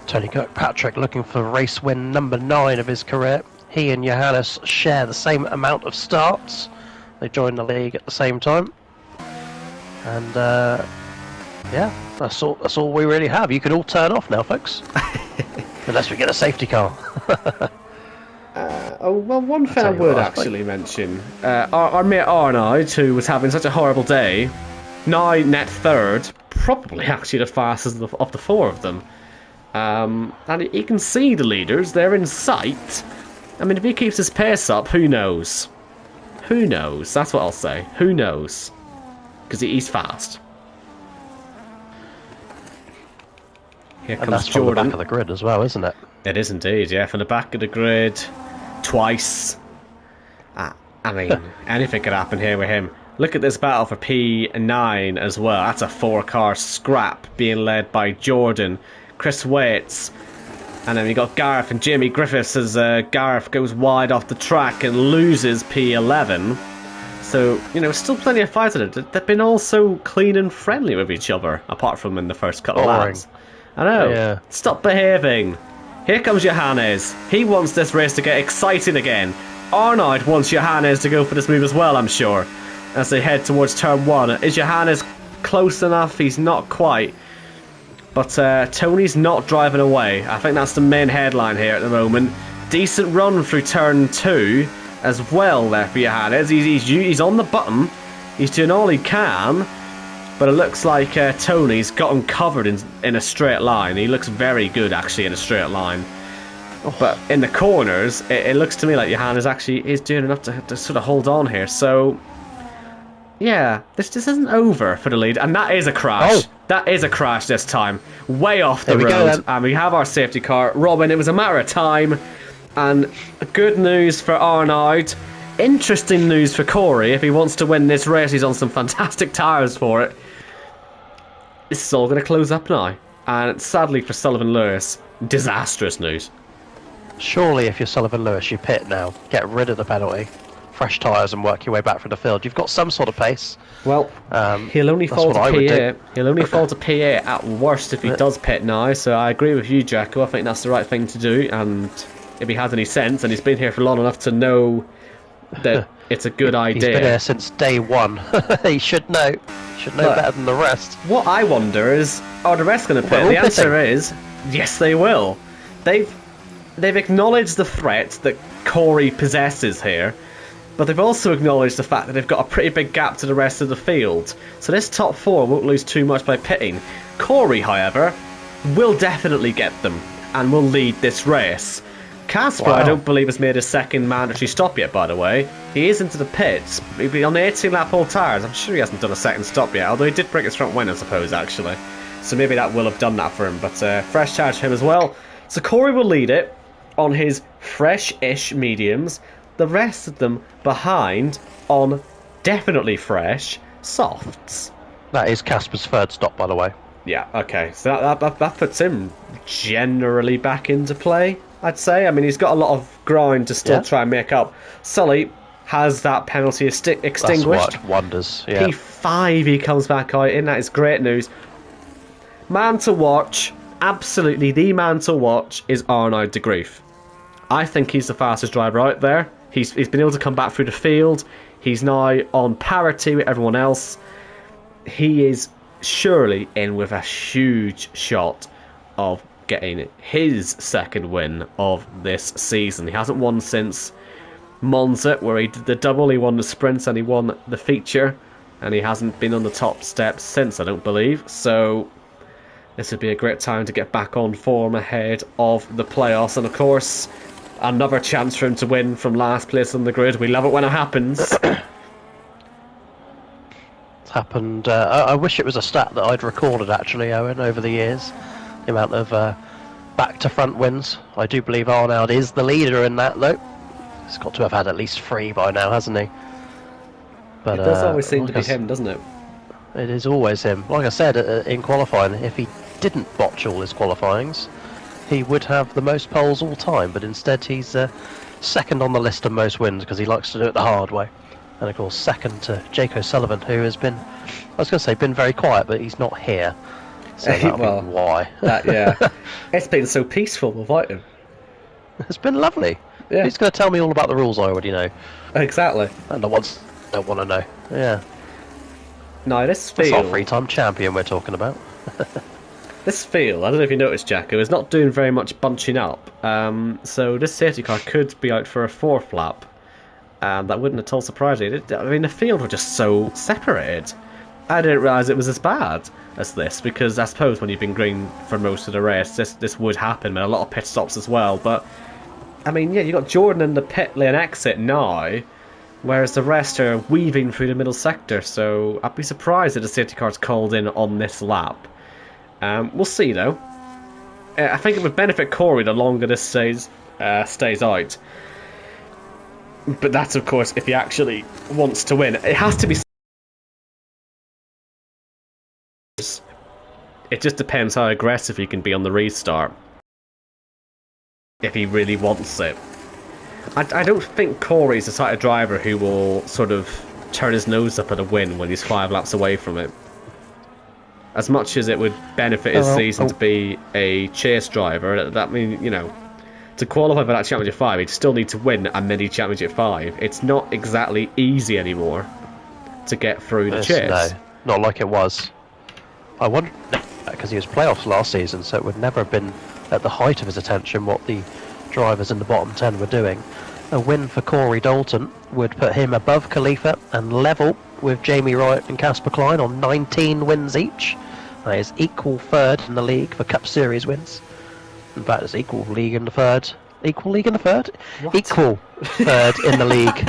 Tony Kirkpatrick looking for race win number 9 of his career. He and Johannes share the same amount of starts. They joined the league at the same time. And yeah, that's all we really have. You can all turn off now, folks. Unless we get a safety car. One thing I would actually mention. Our mate Arnaud, who was having such a horrible day, now net third, probably actually the fastest of the 4 of them. And he can see the leaders, they're in sight. I mean, if he keeps his pace up, who knows? Who knows? That's what I'll say. Who knows? Because he's fast. Here comes that's Jordan. From the back of the grid as well, isn't it? It is indeed, yeah. From the back of the grid, twice. I mean, anything could happen here with him. Look at this battle for P9 as well. That's a 4-car scrap being led by Jordan, Chris Waits, and then we got Gareth and Jamie Griffiths as Gareth goes wide off the track and loses P11. So, you know, still plenty of fights in it. They've been all so clean and friendly with each other, apart from in the first couple of laps. I know. Yeah. Stop behaving. Here comes Johannes. He wants this race to get exciting again. Arnaud wants Johannes to go for this move as well, I'm sure, as they head towards turn 1. Is Johannes close enough? He's not quite. But Tony's not driving away. I think that's the main headline here at the moment. Decent run through turn 2 as well there for Johannes. He's on the button. He's doing all he can. But it looks like Tony's gotten covered in a straight line. He looks very good, actually, in a straight line. Oh. But in the corners, it looks to me like Johannes actually is doing enough to sort of hold on here. So, yeah, this isn't over for the lead. And that is a crash. Oh. That is a crash this time. Way off the road. And we have our safety car. Robin, it was a matter of time. And good news for Arnaud. Interesting news for Corey. If he wants to win this race, he's on some fantastic tyres for it. This is all going to close up now. And sadly for Sullivan Lewis, disastrous news. Surely if you're Sullivan Lewis, you pit now. Get rid of the penalty. Fresh tyres and work your way back through the field. You've got some sort of pace. Well, he'll only fall to P8. He'll only fall to P8 at worst if he does pit now. So I agree with you, Jacko. I think that's the right thing to do. And if he has any sense, and he's been here for long enough to know that it's a good idea. He's been here since day 1. He should know. Should know better than the rest. What I wonder is, are the rest going to pit? The answer is, yes, they will. They've acknowledged the threat that Corey possesses here, but they've also acknowledged the fact that they've got a pretty big gap to the rest of the field. So this top 4 won't lose too much by pitting. Corey, however, will definitely get them and will lead this race. Casper, I don't believe, has made a second mandatory stop yet, by the way. He is into the pits. He'll be on the 18-lap all tyres. I'm sure he hasn't done a second stop yet, although he did break his front wing, I suppose, actually. So maybe that will have done that for him, but fresh charge for him as well. So Corey will lead it on his fresh-ish mediums. The rest of them behind on definitely fresh softs. That is Casper's third stop, by the way. Yeah, okay. So that puts him generally back into play, I'd say. I mean, he's got a lot of ground to still try and make up. Sully has that penalty extinguished. That's what wonders, yeah. P5 he comes back out in. That is great news. Man to watch, absolutely the man to watch, is Arnaud de Greef. I think he's the fastest driver out there. He's been able to come back through the field. He's now on parity with everyone else. He is surely in with a huge shot of getting his second win of this season. He hasn't won since Monza, where he did the double. He won the sprints and he won the feature, and he hasn't been on the top step since, I don't believe. So this would be a great time to get back on form ahead of the playoffs, and of course another chance for him to win from last place on the grid. We love it when it happens. It's happened. I wish it was a stat that I'd recorded, actually, Owen, over the years. The amount of back to front wins. I do believe Arnaud is the leader in that, though. He's got to have had at least 3 by now, hasn't he? But It does always seem to like be him, doesn't it? it is always him. Like I said, in qualifying, if he didn't botch all his qualifyings, he would have the most poles all time. But instead, he's second on the list of most wins because he likes to do it the hard way. And of course, second to Jake O'Sullivan, who has been, I was going to say, been very quiet, but he's not here. So that'll Well, be why. Yeah. It's been so peaceful without him. It's been lovely. Yeah. He's going to tell me all about the rules I already know. Exactly. And the ones I don't want to know. Yeah. No, this It's our field, three-time champion we're talking about. I don't know if you noticed, Jacko, is not doing very much bunching up. So this safety car could be out for a fourth lap. And that wouldn't at all surprise me. I mean, the field were just so separated. I didn't realise it was as bad as this, because I suppose when you've been green for most of the race, this would happen, with a lot of pit stops as well. But, I mean, yeah, you got Jordan in the pit lane exit now, whereas the rest are weaving through the middle sector, so I'd be surprised if the safety car's called in on this lap. We'll see, though. I think it would benefit Corey the longer this stays out. But that's, of course, if he actually wants to win. It has to be... It just depends how aggressive he can be on the restart. If he really wants it. I don't think Corey's the type of driver who will sort of turn his nose up at a win when he's 5 laps away from it. As much as it would benefit his season to be a chase driver, that means, you know, to qualify for that Championship 5, he'd still need to win a mini Championship 5. It's not exactly easy anymore to get through the chase. No, not like it was. I wonder, because he was playoffs last season, so it would never have been at the height of his attention what the drivers in the bottom 10 were doing. A win for Corey Dalton would put him above Khalifa and level with Jamie Wright and Casper Klein on 19 wins each. That is equal third in the league for Cup Series wins. In fact, it's equal league in the third. Equal league in the third? What? Equal third in the league.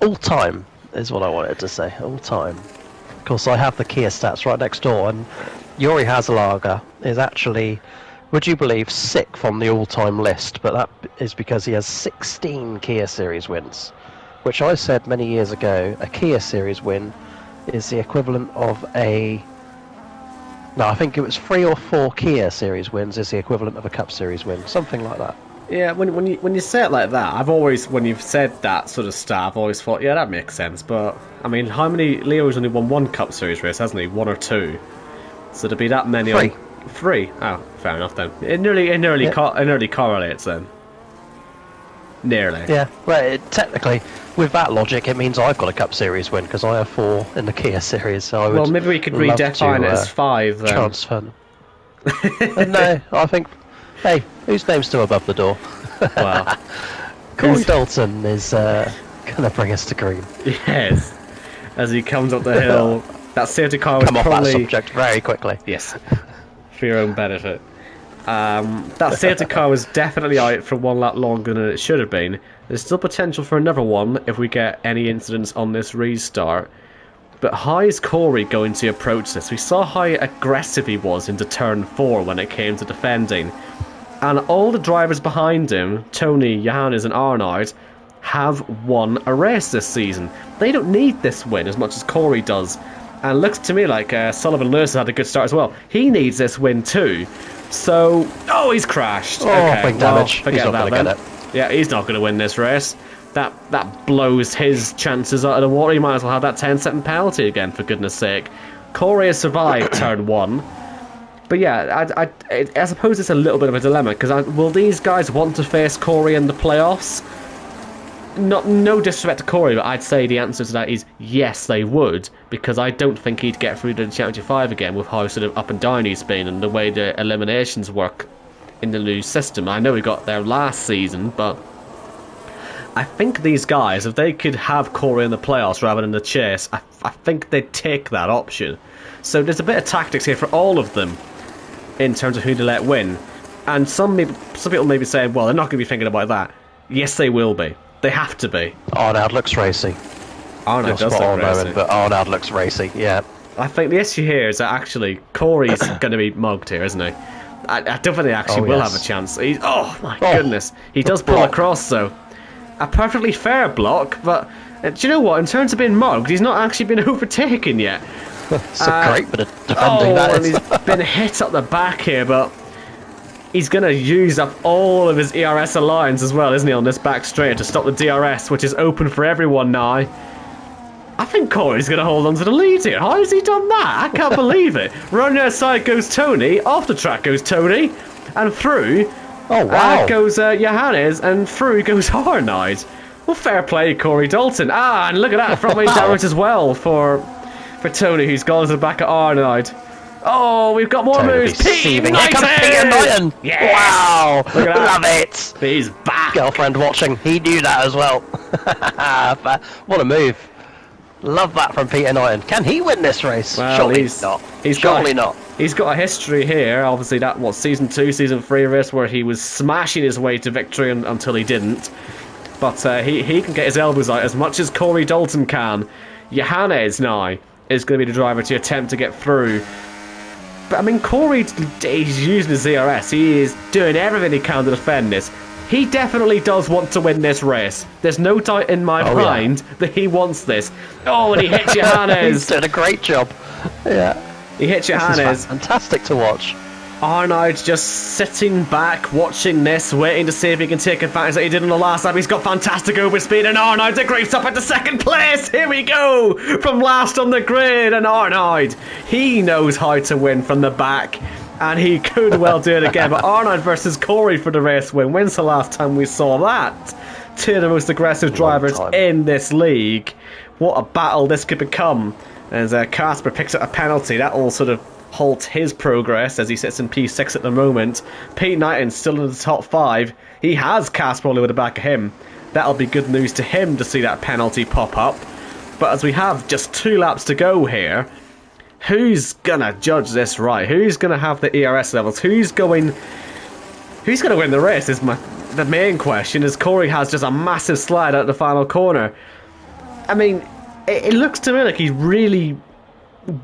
All time is what I wanted to say. All time. Of course, I have the Kia stats right next door, and Yuri Haselager is actually, would you believe, 6th on the all-time list, but that is because he has 16 Kia Series wins, which I said many years ago, a Kia Series win is the equivalent of a... No, I think it was 3 or 4 Kia Series wins is the equivalent of a Cup Series win, something like that. Yeah, when you say it like that, I've always, when you've said that sort of stuff, I've always thought, yeah, that makes sense. But I mean, how many? Leo's only won 1 Cup Series race, hasn't he? 1 or 2. So to be that many 3. on 3. Oh, fair enough then. It nearly correlates then. Nearly. Yeah, well, technically, with that logic, it means I've got a Cup Series win because I have 4 in the Kia Series. So I would well, maybe we could love redefine to, it as 5 then. Transfer. No, I think. Hey, whose name's still above the door? Well, Corey Dalton is going to bring us to green. yes. As he comes up the hill, that safety car was Come off probably... that subject very quickly. Yes, for your own benefit. That safety car was definitely out for 1 lap longer than it should have been. There's still potential for another one if we get any incidents on this restart. But how is Corey going to approach this? We saw how aggressive he was into turn 4 when it came to defending. And all the drivers behind him, Tony, Johannes and Arnaud, have won a race this season. They don't need this win as much as Corey does. And it looks to me like Sullivan Lewis had a good start as well. He needs this win too. So, oh, he's crashed. Oh, okay, big damage. Forget He's not that going to then. get it. Yeah, he's not going to win this race. That blows his chances out of the water. He might as well have that 10-second penalty again, for goodness sake. Corey has survived turn 1. But yeah, I suppose it's a little bit of a dilemma, because will these guys want to face Corey in the playoffs? No disrespect to Corey, but I'd say the answer to that is yes, they would, because I don't think he'd get through to the Championship 5 again with how sort of up and down he's been and the way the eliminations work in the new system. I know he got there last season, but I think these guys, if they could have Corey in the playoffs rather than the chase, I think they'd take that option. So there's a bit of tactics here for all of them in terms of who to let win. And some people may be saying, well, they're not going to be thinking about that. Yes, they will be. They have to be. Arnaud looks racy. Arnaud does look racy. But Arnaud looks racy, yeah. I think the issue here is that actually Corey's going to be mugged here, isn't he? I don't think he actually will have a chance. Oh my goodness. He does pull across though. a perfectly fair block, but do you know what? In terms of being mugged, he's not actually been overtaken yet. It's a great bit of defending, that and is. he's been hit up the back here, but he's going to use up all of his ERS alliance as well, isn't he, on this back straight to stop the DRS, which is open for everyone now. I think Corey's going to hold on to the lead here. How has he done that? I can't believe it. Running outside goes Tony, off the track goes Tony, and through goes Johannes, and through goes Arnaud. Well, fair play, Corey Dalton. And look at that, front wing damage as well for Tony, who's gone to the back of Arnaud. Oh, we've got more moves. Peter Knighton! Yes! Wow! Look at that. Love it! He's back. Girlfriend watching, he knew that as well. What a move. Love that from Peter Knighton. Can he win this race? Well, Surely not. Surely not. He's got a history here. Obviously, that was season 2, season 3 race where he was smashing his way to victory until he didn't. But he can get his elbows out as much as Corey Dalton can. Johannes now is going to be the driver to attempt to get through. But I mean, Corey, he's using his ZRS. He is doing everything he can to defend this. He definitely does want to win this race. There's no doubt in my mind that he wants this. Oh, and he hits Johannes. He's doing a great job. Yeah. He hits Johannes. Fantastic to watch. Arnaud's just sitting back, watching this, waiting to see if he can take advantage that he did in the last lap. He's got fantastic overspeed, and Arnaud de Grief's up at the second place. Here we go, from last on the grid, and Arnaud, he knows how to win from the back, and he could well do it again. But Arnaud versus Corey for the race win. When's the last time we saw that? Two of the most aggressive drivers in this league. What a battle this could become. As Casper picks up a penalty, that will sort of halt his progress as he sits in P6 at the moment. Pete Knighton still in the top 5. He has Casper all over the back of him. That'll be good news to him to see that penalty pop up. But as we have just 2 laps to go here, who's gonna judge this right? Who's gonna have the ERS levels? Who's gonna win the race is the main question, as Corey has just a massive slide at the final corner. I mean, it looks to me like he really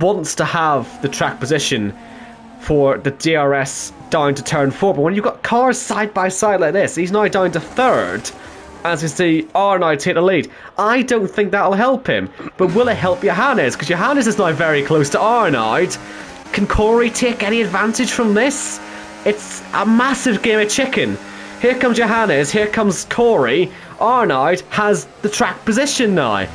wants to have the track position for the DRS down to turn 4, but when you've got cars side by side like this, he's now down to 3rd as we see Arnaud take the lead. I don't think that'll help him, but will it help Johannes? Because Johannes is now very close to Arnaud. Can Corey take any advantage from this? It's a massive game of chicken. Here comes Johannes, here comes Corey. Arnaud has the track position now,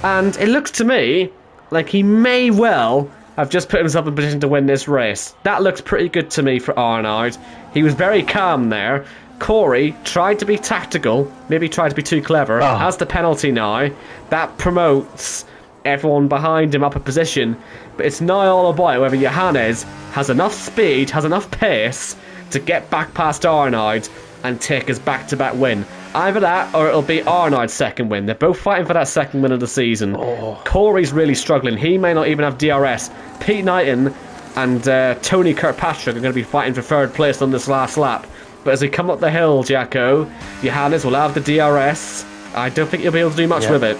and it looks to me like he may well have just put himself in position to win this race. That looks pretty good to me for Arnaud. He was very calm there. Corey tried to be tactical, maybe tried to be too clever. Has the penalty now. That promotes everyone behind him up a position. But it's now all about whether Johannes has enough speed, has enough pace to get back past Arnaud and take his back-to-back win. Either that, or it'll be Arnaud's second win. They're both fighting for that second win of the season. Corey's really struggling. He may not even have DRS. Pete Knighton and Tony Kirkpatrick are going to be fighting for 3rd place on this last lap. But as we come up the hill, Jacko, Johannes will have the DRS. I don't think he'll be able to do much with it.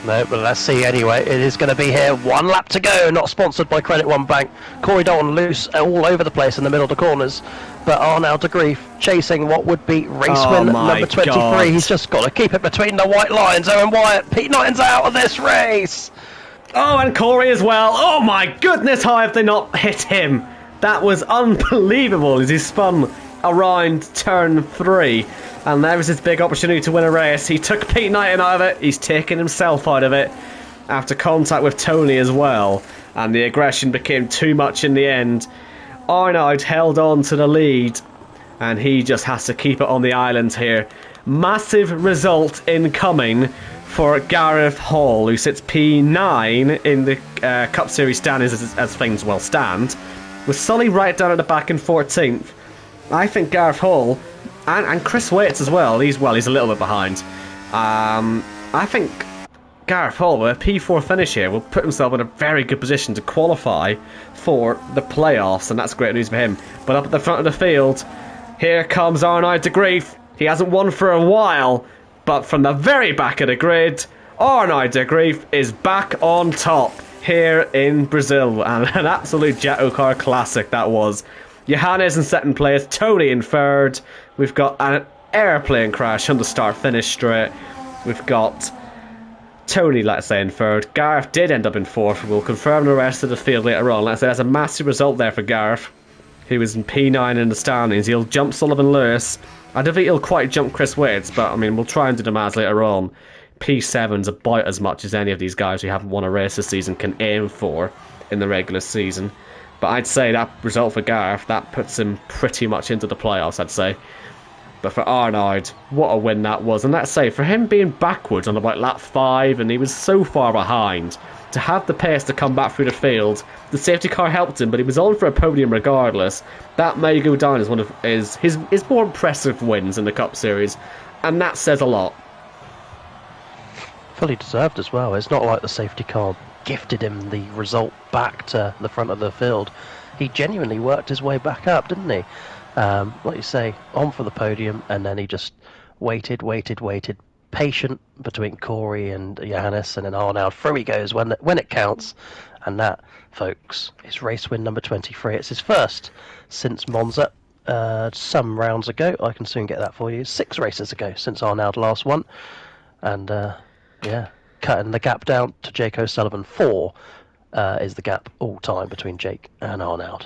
No, but let's see anyway. It is going to be here. 1 lap to go. Not sponsored by Credit One Bank. Corey Dalton loose all over the place in the middle of the corners. But Arnaud de Grief chasing what would be race win number 23. God. He's just got to keep it between the white lines. Owen Wyatt, Pete Knighton's out of this race. Oh, and Corey as well. Oh my goodness, how have they not hit him? That was unbelievable as he spun around turn 3. And there was his big opportunity to win a race. He took Pete Knighton out of it. He's taken himself out of it after contact with Tony as well. And the aggression became too much in the end. Arnaud held on to the lead, and he just has to keep it on the island here. Massive result incoming for Gareth Hall, who sits P9 in the Cup Series standings as things well stand, with Sully right down at the back in 14th. I think Gareth Hall, and Chris Waits as well, he's a little bit behind. I think Gareth Hall, with a P4 finish here, will put himself in a very good position to qualify for the playoffs, and that's great news for him. But up at the front of the field, here comes Arnaud de Grief. He hasn't won for a while, but from the very back of the grid, Arnaud de Grief is back on top here in Brazil, and an absolute Jackocar classic that was. Johannes in second place, Tony in third. We've got an airplane crash on the start-finish straight. We've got Tony, let's say, in third. Gareth did end up in fourth. We'll confirm the rest of the field later on. Let's say that's a massive result there for Gareth, who was in P9 in the standings. He'll jump Sullivan Lewis. I don't think he'll quite jump Chris Waits, but I mean, we'll try and do the maths later on. P7's about as much as any of these guys who haven't won a race this season can aim for in the regular season. But I'd say that result for Gareth, that puts him pretty much into the playoffs, I'd say. But for Arnaud, what a win that was. And let's say, for him being backwards on about lap 5, and he was so far behind, to have the pace to come back through the field, the safety car helped him, but he was on for a podium regardless. That may go down as one of his more impressive wins in the Cup Series, and that says a lot. Fully deserved as well. It's not like the safety car gifted him the result back to the front of the field. He genuinely worked his way back up, didn't he? Like you say, on for the podium, and then he just waited, patient between Corey and Johannes, and then Arnaud, through he goes when it counts. And that, folks, is race win number 23. It's his first since Monza, some rounds ago. I can soon get that for you. 6 races ago since Arnaud last won. And, yeah, cutting the gap down to Jake O'Sullivan. 4 is the gap all time between Jake and Arnaud.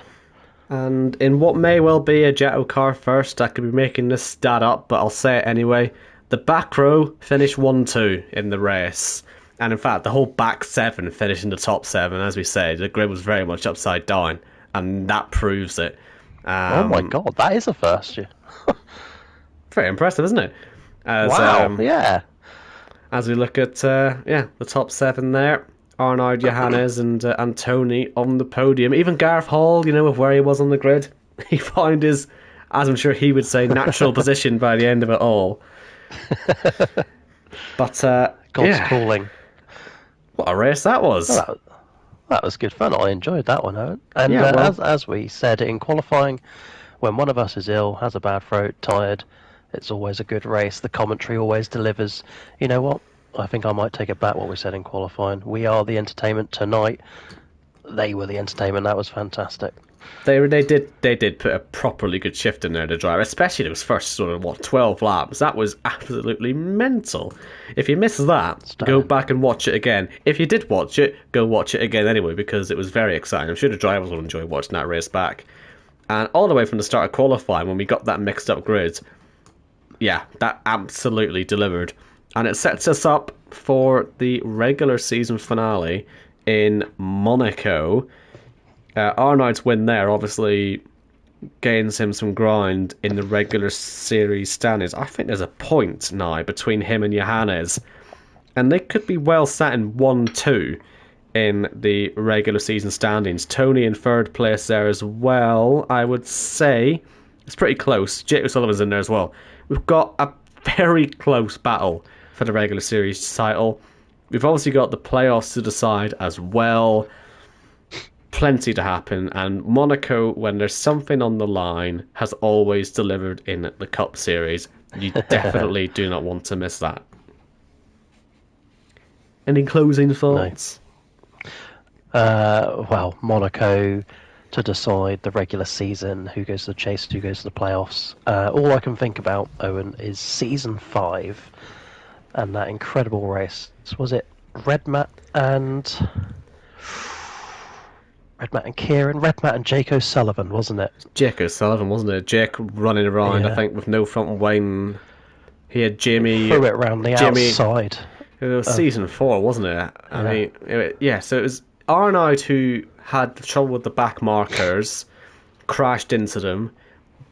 And in what may well be a Jackocar first, I could be making this stat up, but I'll say it anyway. The back row finished 1-2 in the race. And in fact, the whole back 7 finished in the top 7. As we said, the grid was very much upside down. And that proves it. Oh my god, that is a first. Very impressive, isn't it? Wow, yeah. As we look at the top 7 there. Arnaud, Johannes and Tony on the podium. Even Gareth Hall, with where he was on the grid, he found his, as I'm sure he would say, natural position by the end of it all. But God's calling. What a race that was. Well, that was good fun. I enjoyed that one, Owen. And as we said in qualifying, when one of us is ill, has a bad throat, tired, it's always a good race. The commentary always delivers. You know what? I think I might take it back what we said in qualifying. We are the entertainment tonight. They were the entertainment. That was fantastic. They did put a properly good shift in there to drive, especially those first 12 laps. That was absolutely mental. If you missed that, go back and watch it again. If you did watch it, go watch it again anyway, because it was very exciting. I'm sure the drivers will enjoy watching that race back. And all the way from the start of qualifying, when we got that mixed up grid, yeah, that absolutely delivered. And it sets us up for the regular season finale in Monaco. Arnaud's win there obviously gains him some ground in the regular series standings. I think there's a point now between him and Johannes, and they could be well sat in 1-2 in the regular season standings. Tony in third place there as well. I would say it's pretty close. Jake O'Sullivan's in there as well. We've got a very close battle for the regular series title. We've obviously got the playoffs to decide as well. Plenty to happen, and Monaco, when there's something on the line, has always delivered in the Cup Series. You definitely do not want to miss that. Any closing thoughts? No. Well, Monaco to decide the regular season, who goes to the chase, who goes to the playoffs. All I can think about, Owen, is Season 5 and that incredible race. Was it Redmat and Kieran? Redmat and Jake O'Sullivan, wasn't it? Jake O'Sullivan, wasn't it? Jake running around, I think, with no front wing. He had Jimmy... Threw it round the outside. It was Season 4, wasn't it? I mean, so it was Arnaud who had trouble with the back markers, crashed into them,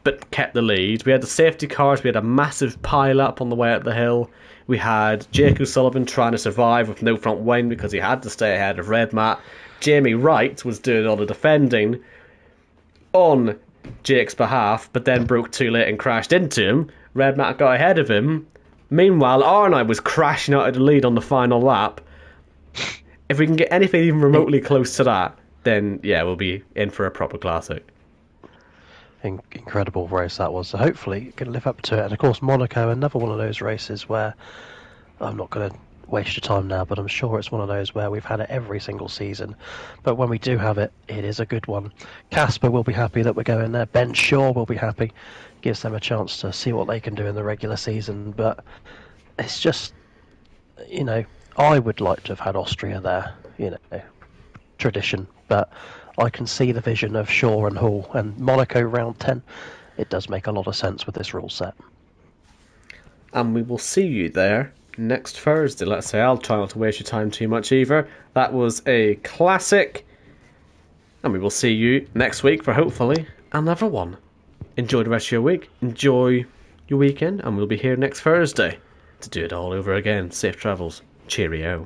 but kept the lead. We had the safety cars, we had a massive pile-up on the way up the hill. We had Jake O'Sullivan trying to survive with no front wing because he had to stay ahead of Redmat. Jamie Wright was doing all the defending on Jake's behalf, but then broke too late and crashed into him. Redmat got ahead of him. Meanwhile, Arnaud was crashing out of the lead on the final lap. If we can get anything even remotely close to that, then yeah, we'll be in for a proper classic. Incredible race that was. So hopefully it can live up to it. And of course, Monaco, another one of those races where I'm not going to waste your time now, but I'm sure it's one of those where we've had it every single season. But when we do have it, it is a good one. Casper will be happy that we're going there. Ben Shaw will be happy. Gives them a chance to see what they can do in the regular season. But it's just, you know, I would like to have had Austria there, you know, tradition. But I can see the vision of Shaw and Hall and Monaco round 10. It does make a lot of sense with this rule set. And we will see you there next Thursday. Let's say I'll try not to waste your time too much either. That was a classic. And we will see you next week for hopefully another one. Enjoy the rest of your week. Enjoy your weekend. And we'll be here next Thursday to do it all over again. Safe travels. Cheerio.